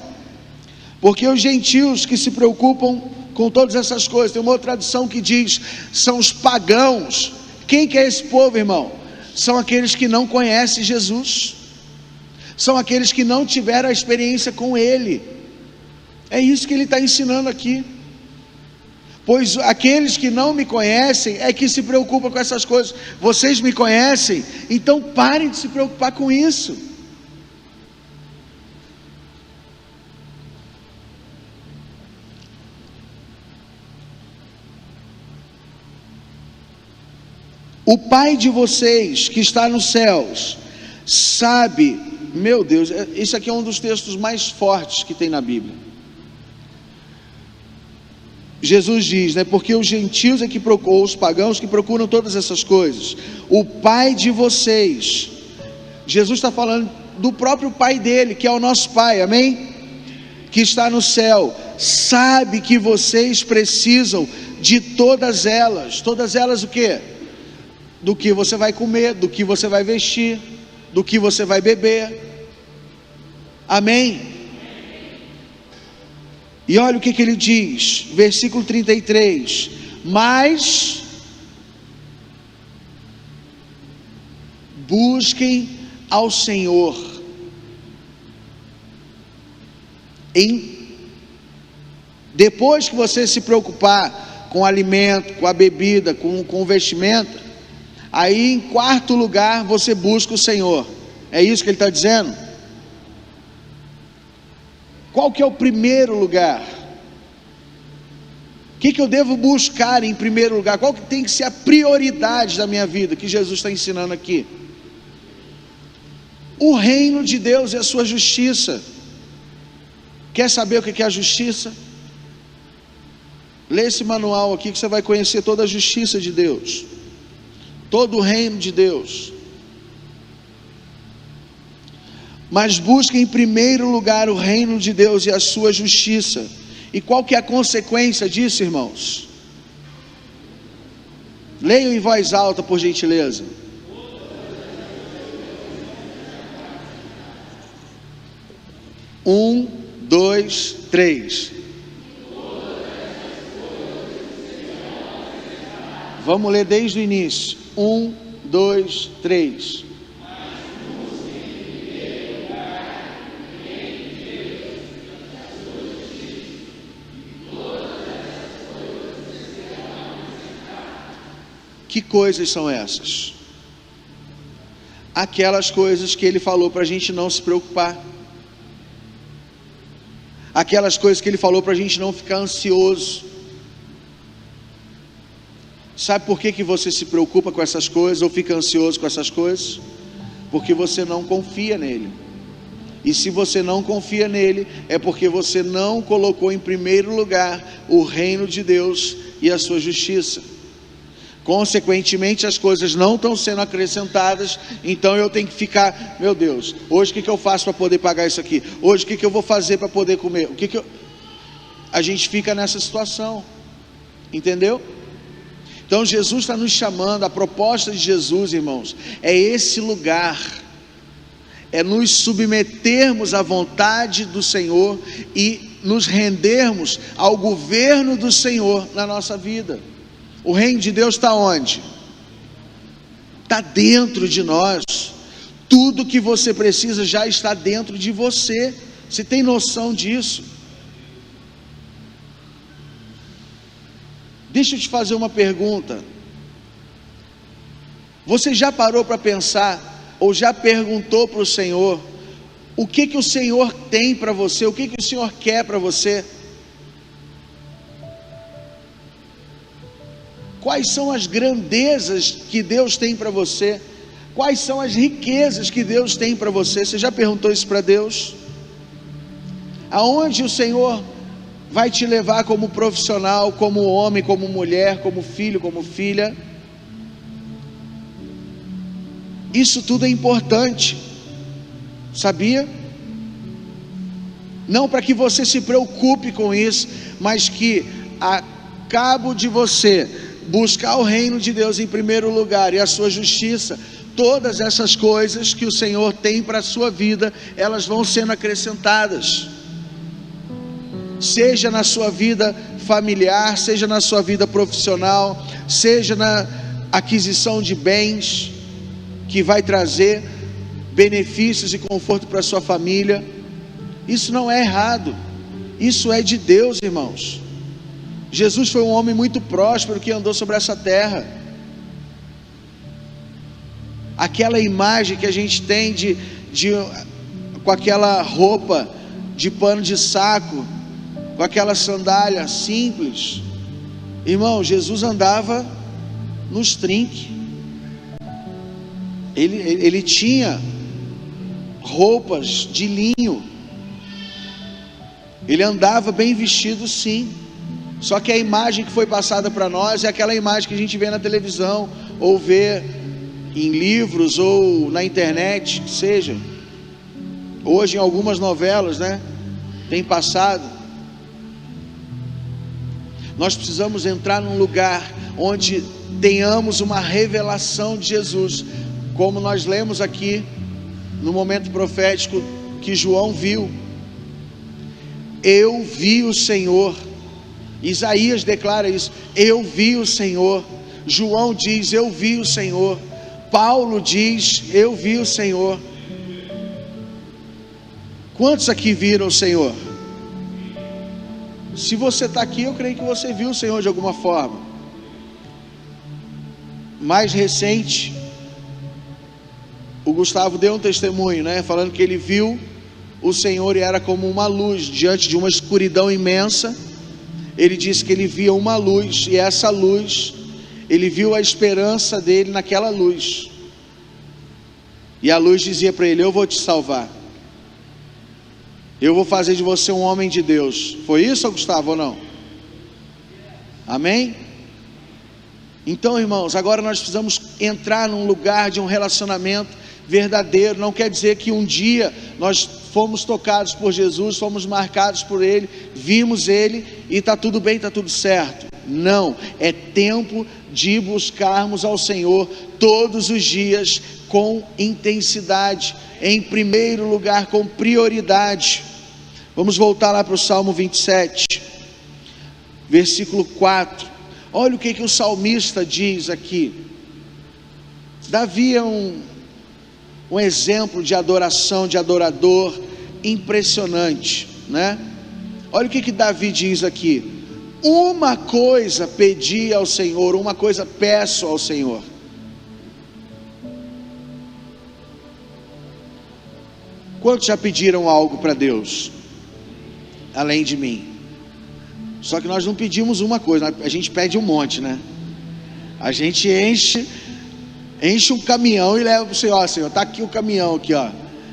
porque os gentios que se preocupam com todas essas coisas, tem uma outra tradução que diz, são os pagãos. Quem que é esse povo, irmão? São aqueles que não conhecem Jesus, são aqueles que não tiveram a experiência com Ele. É isso que Ele está ensinando aqui. Pois aqueles que não me conhecem é que se preocupam com essas coisas. Vocês me conhecem, então parem de se preocupar com isso. O Pai de vocês que está nos céus sabe, meu Deus, esse aqui é um dos textos mais fortes que tem na Bíblia. Jesus diz, né? Porque os gentios é que procuram, os pagãos que procuram todas essas coisas. O Pai de vocês, Jesus está falando do próprio Pai dele, que é o nosso Pai, amém? Que está no céu, sabe que vocês precisam de todas elas o quê? Do que você vai comer, do que você vai vestir, do que você vai beber, amém? E olha o que ele diz, versículo 33, mas busquem ao Senhor, depois que você se preocupar com o alimento, com a bebida, com o vestimento, aí em quarto lugar você busca o Senhor. É isso que ele está dizendo? Qual que é o primeiro lugar? O que eu devo buscar em primeiro lugar? Qual que tem que ser a prioridade da minha vida, que Jesus está ensinando aqui? O reino de Deus e a sua justiça. Quer saber o que é a justiça? Lê esse manual aqui que você vai conhecer toda a justiça de Deus, todo o reino de Deus. Mas busque em primeiro lugar o reino de Deus e a sua justiça. E qual que é a consequência disso, irmãos? Leiam em voz alta, por gentileza. Um, dois, três. Vamos ler desde o início. 1, 2, 3. Que coisas são essas? Aquelas coisas que ele falou para a gente não se preocupar. Aquelas coisas que ele falou para a gente não ficar ansioso. Sabe por que você se preocupa com essas coisas ou fica ansioso com essas coisas? Porque você não confia nele. E se você não confia nele, é porque você não colocou em primeiro lugar o reino de Deus e a sua justiça. Consequentemente, as coisas não estão sendo acrescentadas. Então eu tenho que ficar, meu Deus, hoje o que eu faço para poder pagar isso aqui? Hoje o que eu vou fazer para poder comer? A gente fica nessa situação, entendeu? Então Jesus está nos chamando. A proposta de Jesus, irmãos, é esse lugar, é nos submetermos à vontade do Senhor e nos rendermos ao governo do Senhor na nossa vida. O reino de Deus está onde? Está dentro de nós. Tudo que você precisa já está dentro de você. Você tem noção disso? Deixa eu te fazer uma pergunta. Você já parou para pensar, ou já perguntou para o Senhor, o que o Senhor tem para você? O que o Senhor quer para você? Quais são as grandezas que Deus tem para você? Quais são as riquezas que Deus tem para você? Você já perguntou isso para Deus? Aonde o Senhor vai te levar como profissional, como homem, como mulher, como filho, como filha? Isso tudo é importante, sabia? Não para que você se preocupe com isso, mas que a cabo de você buscar o reino de Deus em primeiro lugar e a sua justiça, todas essas coisas que o Senhor tem para a sua vida, elas vão sendo acrescentadas. Seja na sua vida familiar, seja na sua vida profissional, seja na aquisição de bens, que vai trazer benefícios e conforto para a sua família. Isso não é errado, isso é de Deus, irmãos. Jesus foi um homem muito próspero que andou sobre essa terra. Aquela imagem que a gente tem com aquela roupa de pano de saco, com aquela sandália simples, irmão, Jesus andava nos trinques. Ele tinha roupas de linho, ele andava bem vestido, sim. Só que a imagem que foi passada para nós é aquela imagem que a gente vê na televisão, ou vê em livros, ou na internet, que seja. Hoje em algumas novelas, né, tem passado. Nós precisamos entrar num lugar onde tenhamos uma revelação de Jesus, como nós lemos aqui no momento profético que João viu. Eu vi o Senhor. Isaías declara isso: eu vi o Senhor. João diz: eu vi o Senhor. Paulo diz: eu vi o Senhor. Quantos aqui viram o Senhor? Se você está aqui, eu creio que você viu o Senhor de alguma forma. Mais recente, o Gustavo deu um testemunho, né, falando que ele viu o Senhor era como uma luz diante de uma escuridão imensa. Ele disse que ele via uma luz, e essa luz, ele viu a esperança dele naquela luz, e a luz dizia para ele: eu vou te salvar, eu vou fazer de você um homem de Deus. Foi isso, Gustavo, ou não? Amém? Então, irmãos, agora nós precisamos entrar num lugar de um relacionamento verdadeiro. Não quer dizer que um dia nós fomos tocados por Jesus, fomos marcados por Ele, vimos Ele e está tudo bem, está tudo certo. Não, é tempo de buscarmos ao Senhor todos os dias com intensidade, em primeiro lugar, com prioridade. Vamos voltar lá para o Salmo 27, versículo 4. Olha o que o salmista diz aqui. Davi é um exemplo de adoração, de adorador impressionante, né? Olha o que Davi diz aqui: uma coisa pedi ao Senhor, uma coisa peço ao Senhor. Quantos já pediram algo para Deus, além de mim? Só que nós não pedimos uma coisa, a gente pede um monte, né? A gente enche um caminhão e leva para o Senhor: ó, Senhor, está aqui o caminhão aqui, ó,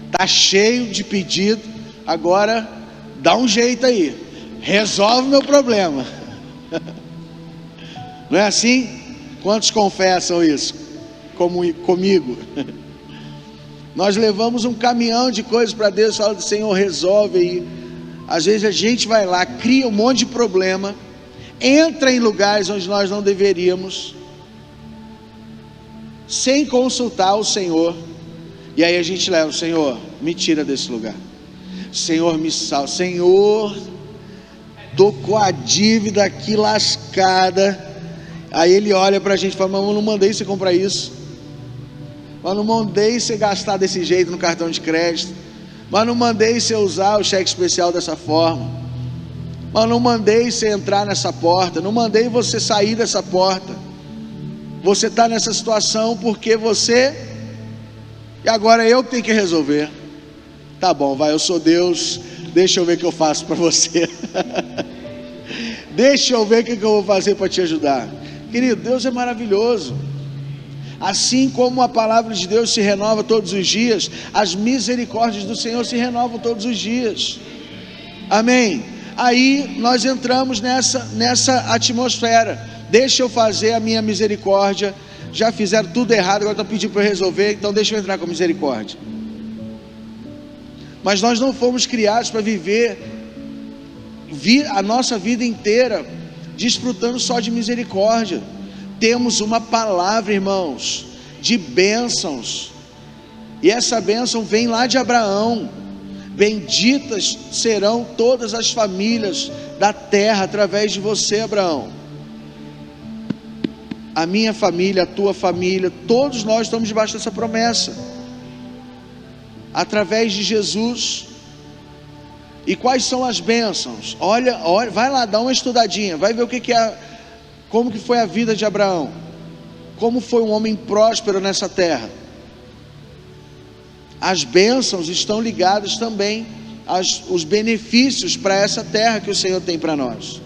está cheio de pedido, agora dá um jeito aí, resolve meu problema. Não é assim? Quantos confessam isso comigo? Nós levamos um caminhão de coisas para Deus, fala: Senhor, resolve aí. Às vezes a gente vai lá, cria um monte de problema, entra em lugares onde nós não deveríamos, sem consultar o Senhor, e aí a gente leva: Senhor, me tira desse lugar, Senhor, me salva, Senhor, tô com a dívida aqui lascada. Aí Ele olha para a gente e fala: mas eu não mandei você comprar isso, mas não mandei você gastar desse jeito no cartão de crédito, mas não mandei você usar o cheque especial dessa forma, mas não mandei você entrar nessa porta, não mandei você sair dessa porta. Você está nessa situação porque você, e agora eu que tenho que resolver. Tá bom, vai, eu sou Deus, deixa eu ver o que eu faço para você. Deixa eu ver o que eu vou fazer para te ajudar. Querido, Deus é maravilhoso. Assim como a palavra de Deus se renova todos os dias, as misericórdias do Senhor se renovam todos os dias. Amém? Aí nós entramos nessa atmosfera. Deixa eu fazer a minha misericórdia. Já fizeram tudo errado, agora estão pedindo para eu resolver, então deixa eu entrar com misericórdia. Mas nós não fomos criados para viver a nossa vida inteira desfrutando só de misericórdia. Temos uma palavra, irmãos, de bênçãos, e essa bênção vem lá de Abraão: benditas serão todas as famílias da terra através de você, Abraão. A minha família, a tua família, todos nós estamos debaixo dessa promessa, através de Jesus. E quais são as bênçãos? Olha, vai lá, dá uma estudadinha, vai ver o que é, como que foi a vida de Abraão, como foi um homem próspero nessa terra. As bênçãos estão ligadas também aos benefícios para essa terra que o Senhor tem para nós.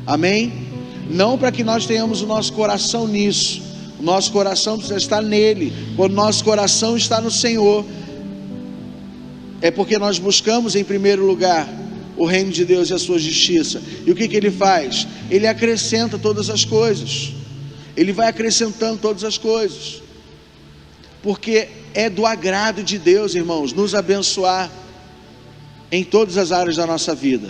Amém? Não para que nós tenhamos o nosso coração nisso, o nosso coração precisa estar nele. Quando o nosso coração está no Senhor, é porque nós buscamos em primeiro lugar o reino de Deus e a sua justiça. E o que Ele faz? Ele acrescenta todas as coisas. Ele vai acrescentando todas as coisas, porque é do agrado de Deus, irmãos, nos abençoar em todas as áreas da nossa vida.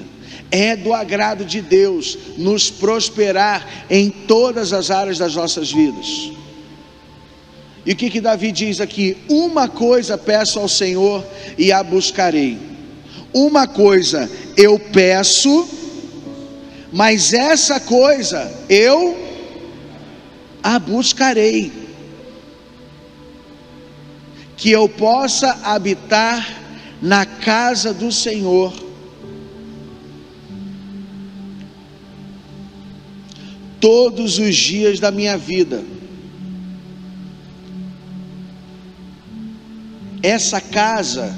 É do agrado de Deus nos prosperar em todas as áreas das nossas vidas. E o que Davi diz aqui? Uma coisa peço ao Senhor e a buscarei. Uma coisa eu peço, mas essa coisa eu a buscarei: que eu possa habitar na casa do Senhor todos os dias da minha vida. Essa casa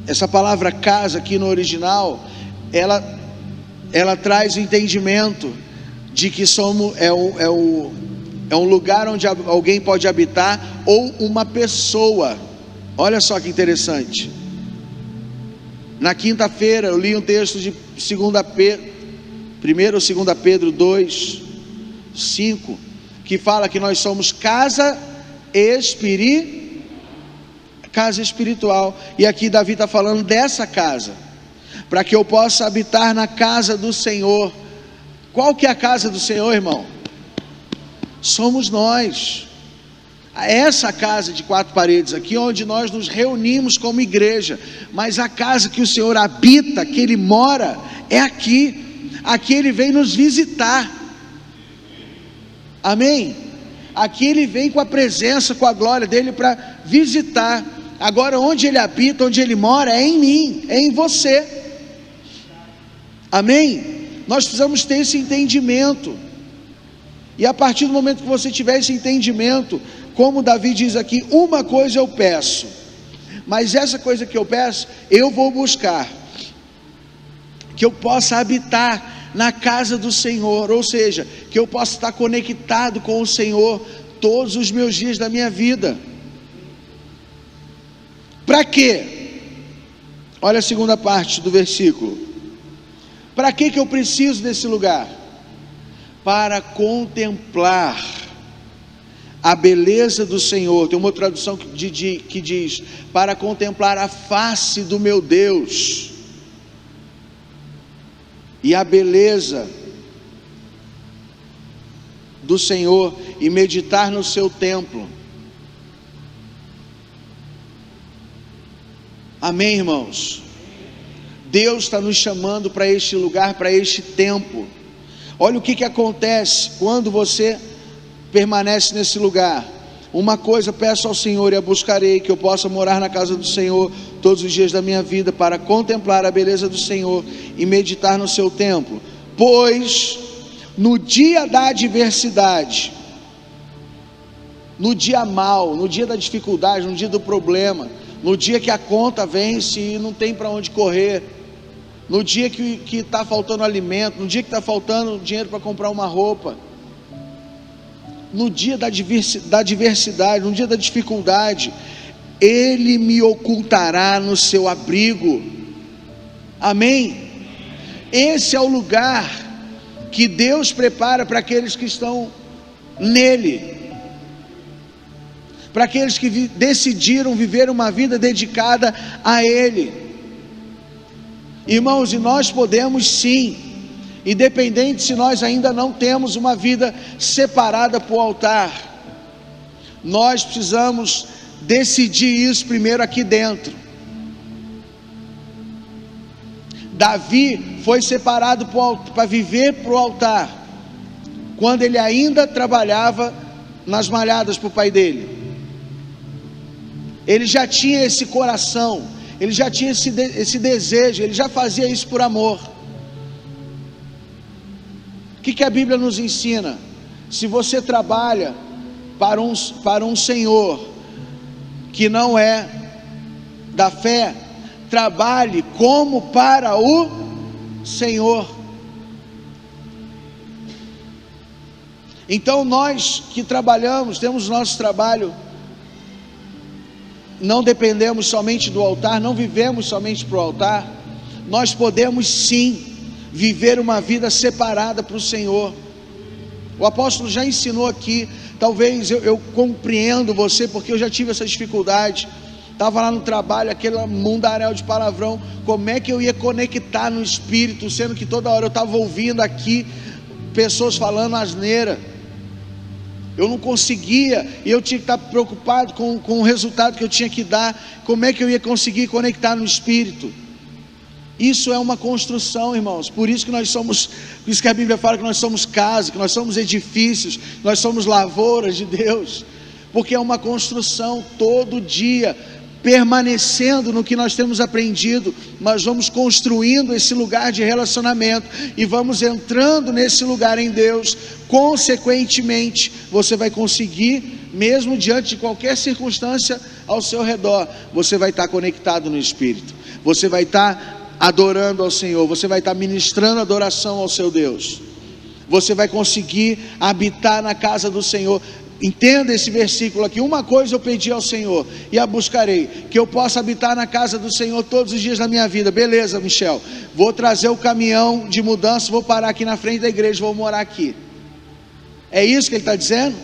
essa palavra casa aqui no original, ela traz o entendimento de que é um lugar onde alguém pode habitar, ou uma pessoa. Olha só que interessante. Na quinta-feira eu li um texto de 1 ou 2 Pedro 2, 5, que fala que nós somos casa espiritual. E aqui Davi está falando dessa casa, para que eu possa habitar na casa do Senhor. Qual que é a casa do Senhor, irmão? Somos nós. Essa casa de 4 paredes aqui, onde nós nos reunimos como igreja, mas a casa que o Senhor habita, que Ele mora, é aqui. Aqui Ele vem nos visitar. Amém? Aqui Ele vem com a presença, com a glória dEle para visitar. Agora onde Ele habita, onde Ele mora, é em mim, é em você. Amém? Nós precisamos ter esse entendimento. E a partir do momento que você tiver esse entendimento, como Davi diz aqui, uma coisa eu peço, mas essa coisa que eu peço, eu vou buscar, que eu possa habitar na casa do Senhor, ou seja, que eu possa estar conectado com o Senhor todos os meus dias da minha vida. Para quê? Olha a segunda parte do versículo. Para que eu preciso desse lugar? Para contemplar a beleza do Senhor. Tem uma tradução que diz: para contemplar a face do meu Deus, e a beleza do Senhor, e meditar no seu templo. Amém, irmãos? Deus está nos chamando para este lugar, para este tempo. Olha o que acontece quando você permanece nesse lugar. Uma coisa peço ao Senhor e a buscarei, que eu possa morar na casa do Senhor todos os dias da minha vida, para contemplar a beleza do Senhor e meditar no seu templo. Pois no dia da adversidade, no dia mau, no dia da dificuldade, no dia do problema, no dia que a conta vence e não tem para onde correr, no dia que está faltando alimento, no dia que está faltando dinheiro para comprar uma roupa, no dia da adversidade, no dia da dificuldade, Ele me ocultará no seu abrigo. Amém? Esse é o lugar que Deus prepara para aqueles que estão nele, para aqueles que decidiram viver uma vida dedicada a Ele. Irmãos, e nós podemos sim, independente se nós ainda não temos uma vida separada para o altar, nós precisamos decidir isso primeiro aqui dentro. Davi foi separado para viver para o altar, quando ele ainda trabalhava nas malhadas para o pai dele. Ele já tinha esse coração, ele já tinha esse desejo, ele já fazia isso por amor. O que a Bíblia nos ensina? Se você trabalha para um Senhor que não é da fé, trabalhe como para o Senhor. Então nós que trabalhamos, temos nosso trabalho, não dependemos somente do altar, não vivemos somente para o altar, nós podemos sim viver uma vida separada para o Senhor. O apóstolo já ensinou aqui, talvez eu compreendo você, porque eu já tive essa dificuldade. Estava lá no trabalho, aquele mundaréu de palavrão, como é que eu ia conectar no Espírito, sendo que toda hora eu estava ouvindo aqui pessoas falando asneira. Eu não conseguia, e eu tinha que estar preocupado com o resultado que eu tinha que dar. Como é que eu ia conseguir conectar no Espírito? Isso é uma construção, irmãos. Por isso que nós somos, por isso que a Bíblia fala que nós somos casa, que nós somos edifícios, nós somos lavouras de Deus, porque é uma construção todo dia, permanecendo no que nós temos aprendido. Nós vamos construindo esse lugar de relacionamento e vamos entrando nesse lugar em Deus. Consequentemente, você vai conseguir, mesmo diante de qualquer circunstância ao seu redor, você vai estar conectado no Espírito, você vai estar adorando ao Senhor, você vai estar ministrando adoração ao seu Deus, você vai conseguir habitar na casa do Senhor. Entenda esse versículo aqui: uma coisa eu pedi ao Senhor e a buscarei, que eu possa habitar na casa do Senhor todos os dias da minha vida. Beleza, Michel, vou trazer o caminhão de mudança, vou parar aqui na frente da igreja, vou morar aqui. É isso que ele está dizendo?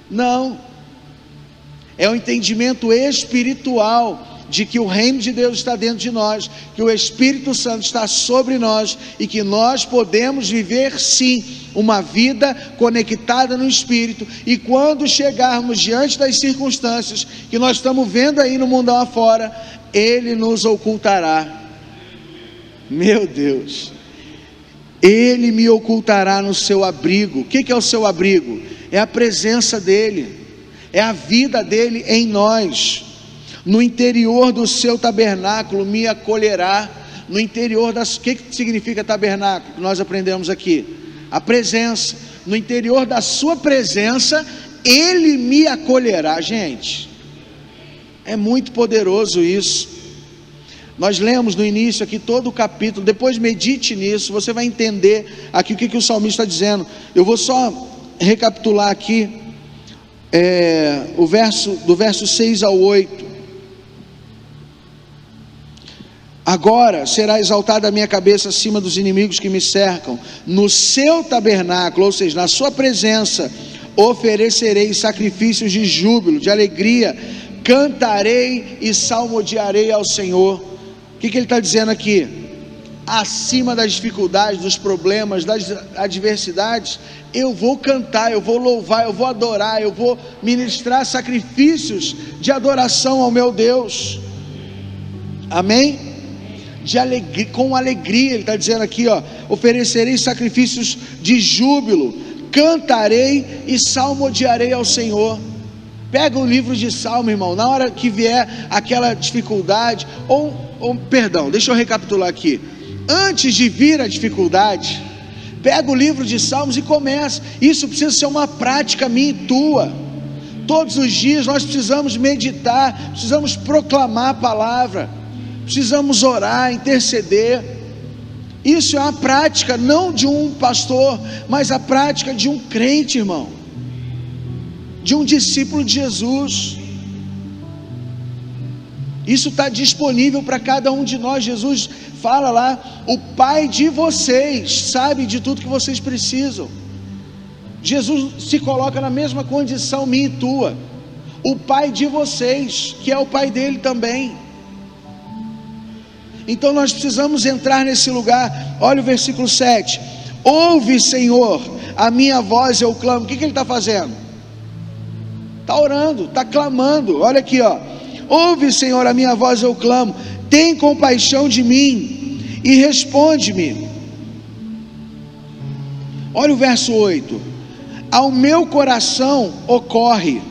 Não, é um entendimento espiritual de que o reino de Deus está dentro de nós, que o Espírito Santo está sobre nós, e que nós podemos viver sim uma vida conectada no Espírito, e quando chegarmos diante das circunstâncias que nós estamos vendo aí no mundão afora, Ele nos ocultará. Meu Deus, Ele me ocultará no seu abrigo. O que é o seu abrigo? É a presença dEle, é a vida dEle em nós. No interior do seu tabernáculo me acolherá. No interior das... O que significa tabernáculo? Que nós aprendemos aqui: a presença. No interior da sua presença Ele me acolherá. Gente, é muito poderoso isso. Nós lemos no início aqui todo o capítulo, depois medite nisso, você vai entender aqui o que o salmista está dizendo. Eu vou só recapitular aqui, do verso 6 ao 8. Agora será exaltada a minha cabeça acima dos inimigos que me cercam. No seu tabernáculo, ou seja, na sua presença, oferecerei sacrifícios de júbilo, de alegria, cantarei e salmodiarei ao Senhor. O que ele está dizendo aqui? Acima das dificuldades, dos problemas, das adversidades, eu vou cantar, eu vou louvar, eu vou adorar, eu vou ministrar sacrifícios de adoração ao meu Deus. Amém? De alegria, com alegria, ele está dizendo aqui, oferecerei sacrifícios de júbilo, cantarei e salmodiarei ao Senhor. Pega o livro de Salmo, irmão, na hora que vier aquela dificuldade, perdão, deixa eu recapitular aqui, antes de vir a dificuldade, pega o livro de Salmos e começa. Isso precisa ser uma prática minha e tua. Todos os dias nós precisamos meditar, precisamos proclamar a palavra, precisamos orar, interceder. Isso é uma prática não de um pastor, mas a prática de um crente, irmão, de um discípulo de Jesus. Isso está disponível para cada um de nós. Jesus fala lá: o Pai de vocês sabe de tudo que vocês precisam. Jesus se coloca na mesma condição minha e tua, o Pai de vocês, que é o Pai dele também. Então nós precisamos entrar nesse lugar. Olha o versículo 7: ouve, Senhor, a minha voz eu clamo. O que ele está fazendo? Está orando, está clamando. Olha aqui, ouve, Senhor, a minha voz eu clamo, tem compaixão de mim e responde-me. Olha o verso 8: ao meu coração ocorre.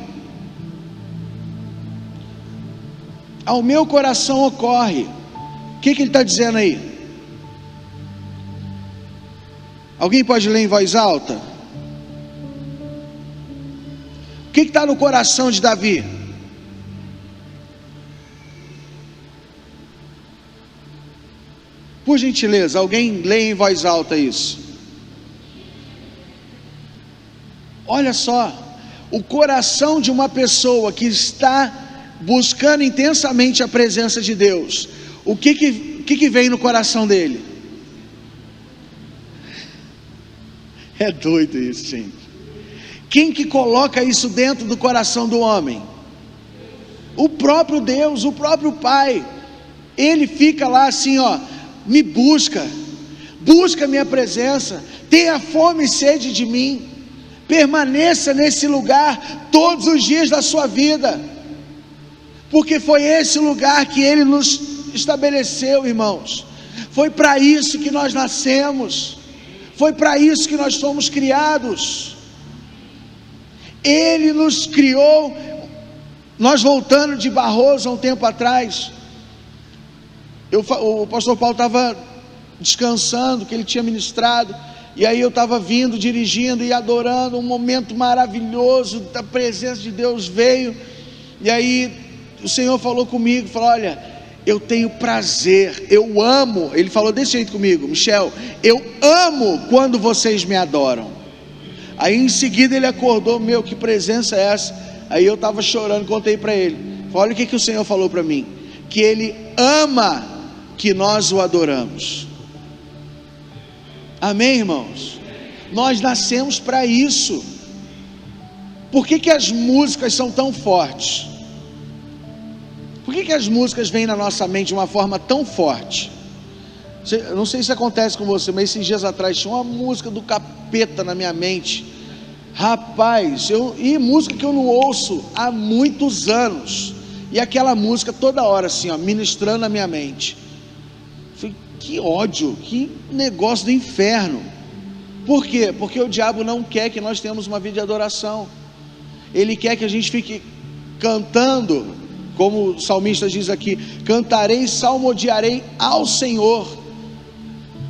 Ao meu coração ocorre. O que ele está dizendo aí? Alguém pode ler em voz alta? O que está no coração de Davi? Por gentileza, alguém lê em voz alta isso. Olha só, o coração de uma pessoa que está buscando intensamente a presença de Deus, o que vem no coração dele? É doido isso, gente. Quem que coloca isso dentro do coração do homem? O próprio Deus, o próprio Pai. Ele fica lá assim, me busca minha presença, tenha fome e sede de mim, permaneça nesse lugar todos os dias da sua vida, porque foi esse lugar que Ele nos estabeleceu, irmãos. Foi para isso que nós nascemos, foi para isso que nós fomos criados. Ele nos criou. Nós voltando de Barroso há um tempo atrás, o pastor Paulo estava descansando, que ele tinha ministrado, e aí eu estava vindo, dirigindo e adorando, um momento maravilhoso da presença de Deus veio, e aí o Senhor falou comigo, falou: olha, eu tenho prazer, eu amo. Ele falou desse jeito comigo: Michel, eu amo quando vocês me adoram. Aí em seguida ele acordou: meu, que presença é essa? Aí eu estava chorando, contei para ele. Olha o que o Senhor falou para mim: que Ele ama que nós o adoramos. Amém, irmãos? Nós nascemos para isso. Por que as músicas são tão fortes? Por que as músicas vêm na nossa mente de uma forma tão forte? Eu não sei se acontece com você, mas esses dias atrás tinha uma música do capeta na minha mente. Rapaz, e música que eu não ouço há muitos anos, e aquela música toda hora assim, ó, ministrando na minha mente. Falei, que ódio, que negócio do inferno. Por quê? Porque o diabo não quer que nós tenhamos uma vida de adoração. Ele quer que a gente fique cantando, como o salmista diz aqui: cantarei, salmodiarei ao Senhor.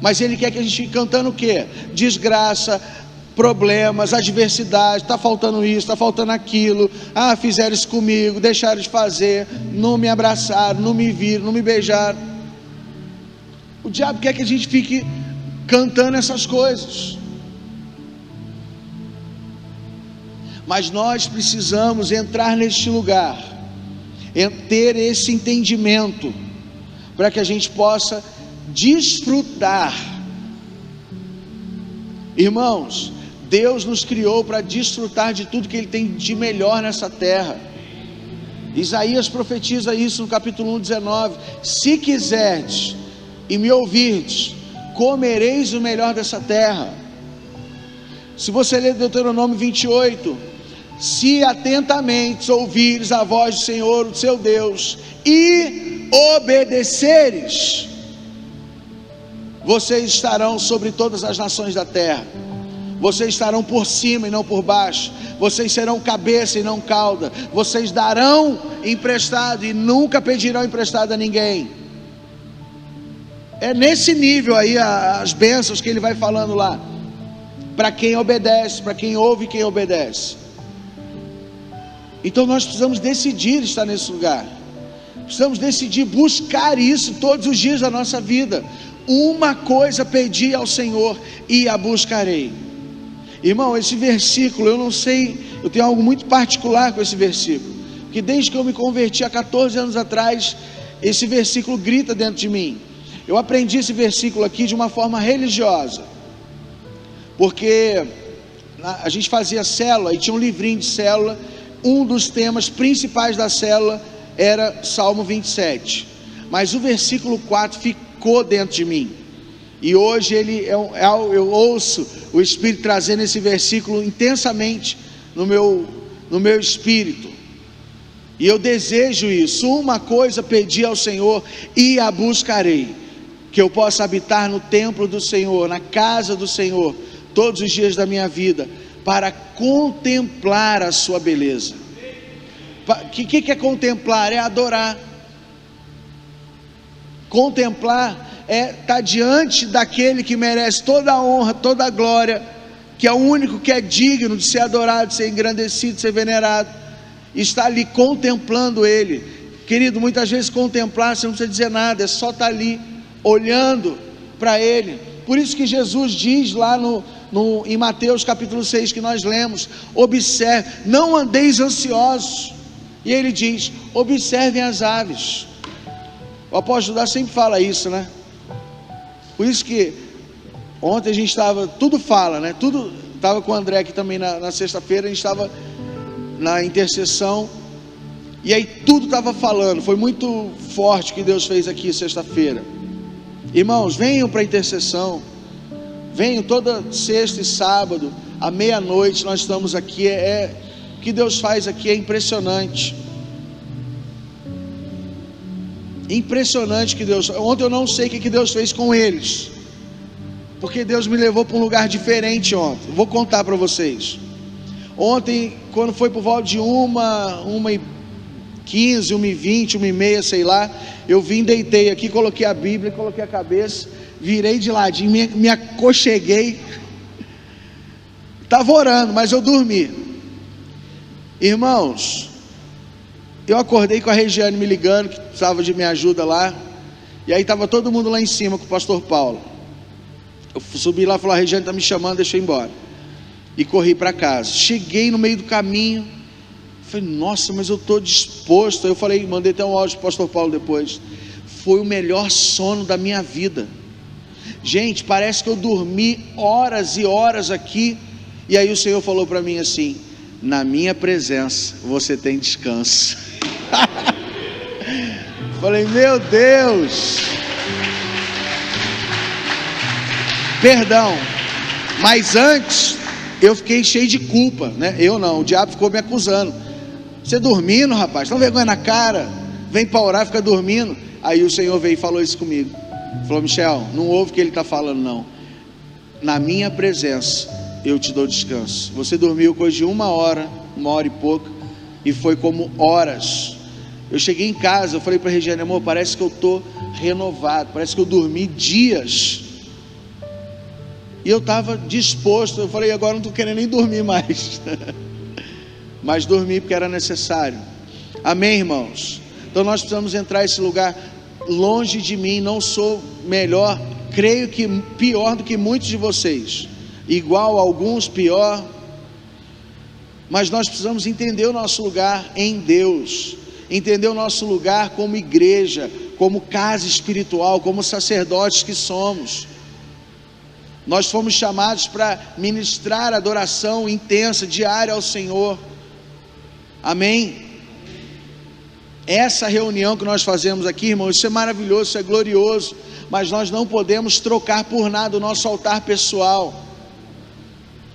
Mas ele quer que a gente fique cantando o quê? Desgraça, problemas, adversidade, está faltando isso, está faltando aquilo, fizeram isso comigo, deixaram de fazer, não me abraçaram, não me viram, não me beijaram. O diabo quer que a gente fique cantando essas coisas, mas nós precisamos entrar neste lugar, ter esse entendimento, para que a gente possa desfrutar. Irmãos, Deus nos criou para desfrutar de tudo que Ele tem de melhor nessa terra. Isaías profetiza isso no capítulo 1:19: se quiserdes e me ouvirdes, comereis o melhor dessa terra. Se você ler Deuteronômio 28, se atentamente ouvires a voz do Senhor, o seu Deus, e obedeceres, vocês estarão sobre todas as nações da terra. Vocês estarão por cima e não por baixo. Vocês serão cabeça e não cauda. Vocês darão emprestado e nunca pedirão emprestado a ninguém. É nesse nível aí as bênçãos que ele vai falando lá, para quem obedece, para quem ouve e quem obedece. Então nós precisamos decidir estar nesse lugar. Precisamos decidir buscar isso todos os dias da nossa vida. Uma coisa pedi ao Senhor e a buscarei. Irmão, esse versículo, eu não sei, eu tenho algo muito particular com esse versículo, porque desde que eu me converti há 14 anos atrás, esse versículo grita dentro de mim. Eu aprendi esse versículo aqui de uma forma religiosa, porque a gente fazia célula e tinha um livrinho de célula. Um dos temas principais da célula era Salmo 27, mas o versículo 4 ficou dentro de mim. E hoje eu ouço o Espírito trazendo esse versículo intensamente no meu espírito. E eu desejo isso. Uma coisa pedi ao Senhor e a buscarei: que eu possa habitar no templo do Senhor, na casa do Senhor, todos os dias da minha vida, para contemplar a sua beleza. O que é contemplar? É adorar. Contemplar é estar diante daquele que merece toda a honra, toda a glória, que é o único que é digno de ser adorado, de ser engrandecido, de ser venerado. Está ali contemplando Ele. Querido, muitas vezes contemplar, você não precisa dizer nada, é só estar ali olhando para Ele. Por isso que Jesus diz lá em Mateus capítulo 6 que nós lemos: observe, não andeis ansiosos. E Ele diz: observem as aves. O apóstolo Judá sempre fala isso, né? Por isso que ontem a gente estava, tudo fala, né? Tudo, estava com o André aqui também na sexta-feira, a gente estava na intercessão, e aí tudo estava falando. Foi muito forte o que Deus fez aqui sexta-feira. Irmãos, venham para a intercessão, venham toda sexta e sábado, à meia-noite nós estamos aqui. O que Deus faz aqui é impressionante. Impressionante que Deus. Ontem eu não sei o que Deus fez com eles, porque Deus me levou para um lugar diferente ontem. Vou contar para vocês. Ontem, quando foi por volta de 1h15, 1h20, 1h30, sei lá, eu vim, deitei aqui, coloquei a Bíblia, coloquei a cabeça, virei de ladinho, me aconcheguei. Estava orando, mas eu dormi. Irmãos, Eu acordei com a Regiane me ligando, que precisava de minha ajuda lá. E aí estava todo mundo lá em cima com o pastor Paulo. Eu subi lá e falei: a Regiane está me chamando, deixa eu ir embora. E corri para casa. Cheguei no meio do caminho. Falei: nossa, mas eu estou disposto. Aí eu falei, mandei até um áudio para o pastor Paulo depois. Foi o melhor sono da minha vida. Gente, parece que eu dormi horas e horas aqui. E aí o Senhor falou para mim assim: na minha presença você tem descanso. Falei: meu Deus. Perdão, mas antes eu fiquei cheio de culpa, né? Eu não, o diabo ficou me acusando. Você dormindo, rapaz, não vergonha na cara, vem para orar, fica dormindo. Aí o Senhor veio e falou isso comigo. Falou: Michel, não ouve o que ele está falando não. Na minha presença eu te dou descanso. Você dormiu coisa de 1 hora e pouco, e foi como horas. Eu cheguei em casa, eu falei para a Regiane: amor, parece que eu estou renovado, parece que eu dormi dias. E eu estava disposto. Eu falei: agora não estou querendo nem dormir mais. Mas dormi porque era necessário. Amém, irmãos? Então nós precisamos entrar nesse lugar. Longe de mim, não sou melhor, creio que pior do que muitos de vocês, igual a alguns, pior. Mas nós precisamos entender o nosso lugar em Deus, entender o nosso lugar como igreja, como casa espiritual, como sacerdotes que somos. Nós fomos chamados para ministrar adoração intensa, diária ao Senhor. Amém? Essa reunião que nós fazemos aqui, irmãos, isso é maravilhoso, isso é glorioso. Mas nós não podemos trocar por nada o nosso altar pessoal,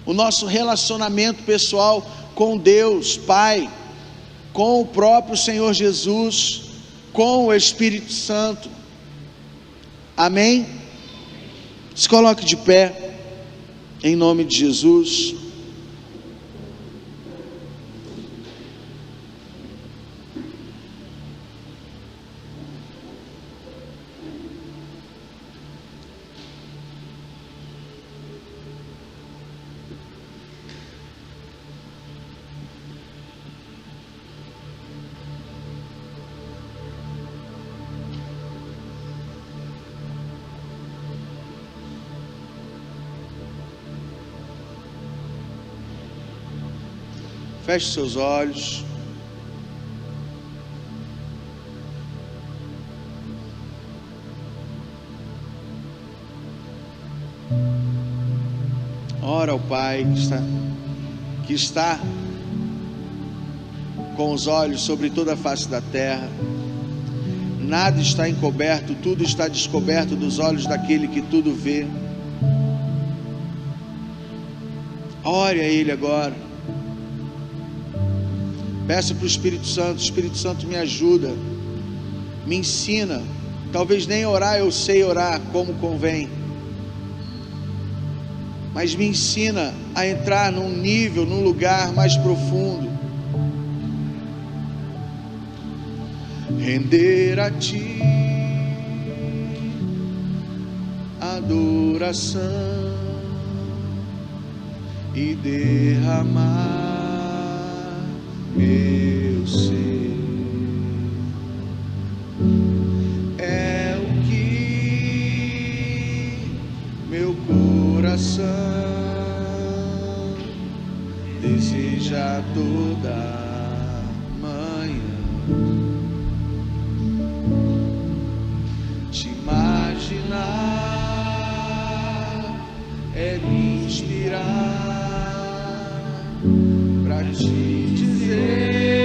o nosso relacionamento pessoal com Deus Pai, com o próprio Senhor Jesus, com o Espírito Santo. Amém? Se coloque de pé, em nome de Jesus. Feche seus olhos. Ora ao Pai que está com os olhos sobre toda a face da terra. Nada está encoberto, tudo está descoberto dos olhos daquele que tudo vê. Ore a Ele agora. Peça para o Espírito Santo, me ajuda, me ensina. Talvez nem orar eu sei orar como convém, mas me ensina a entrar num nível, num lugar mais profundo. Render a Ti adoração e derramar meu ser. É o que meu coração deseja toda manhã. Te imaginar é me inspirar pra te dizer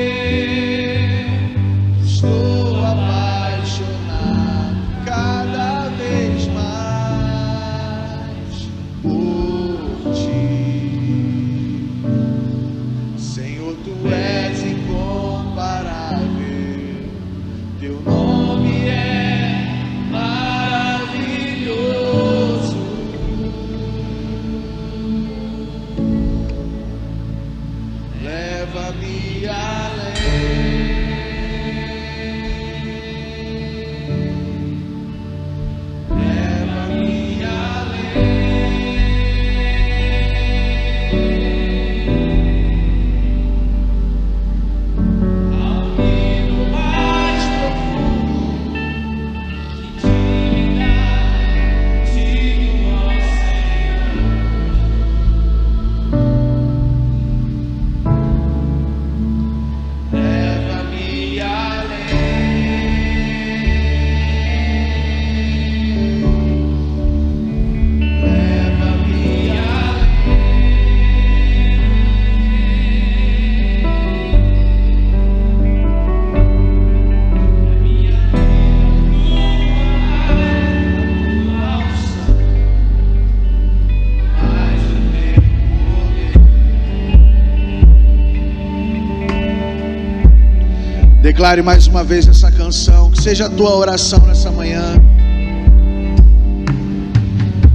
Declare mais uma vez essa canção, que seja a tua oração nessa manhã.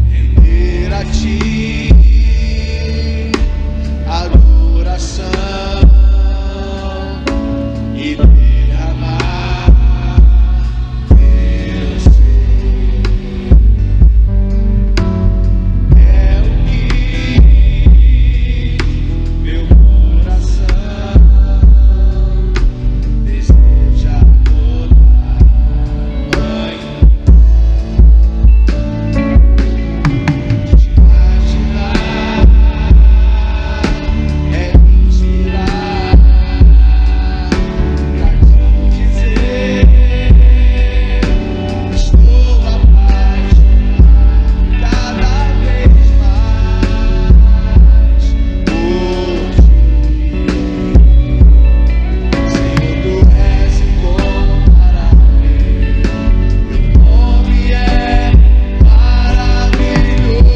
Render a ti adoração e derramar teu ser. É o que meu coração deseja toda manhã. Te imaginar é me inspirar pra te dizer: estou apaixonado cada vez mais por ti. Senhor, tu és incomparável, teu nome é maravilhoso.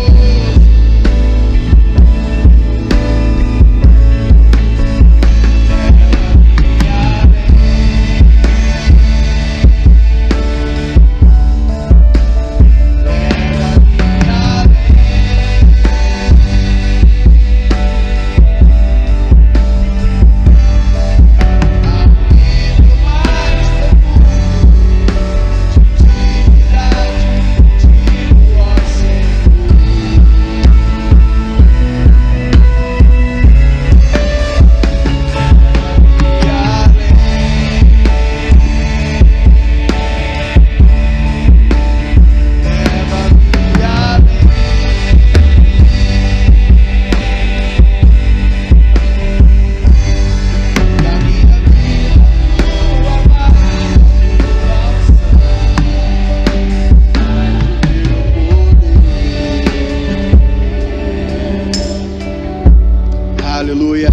Aleluia.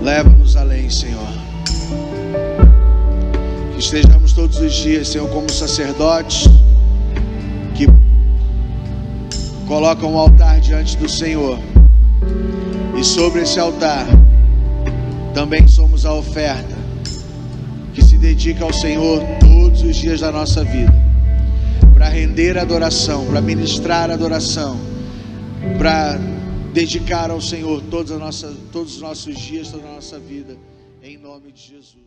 Leva-nos além, Senhor. Que estejamos todos os dias, Senhor, como sacerdotes que colocam um altar diante do Senhor. E sobre esse altar também somos a oferta que se dedica ao Senhor todos os dias da nossa vida, para render adoração, para ministrar adoração, para dedicar ao Senhor todos os nossos dias, toda a nossa vida, em nome de Jesus.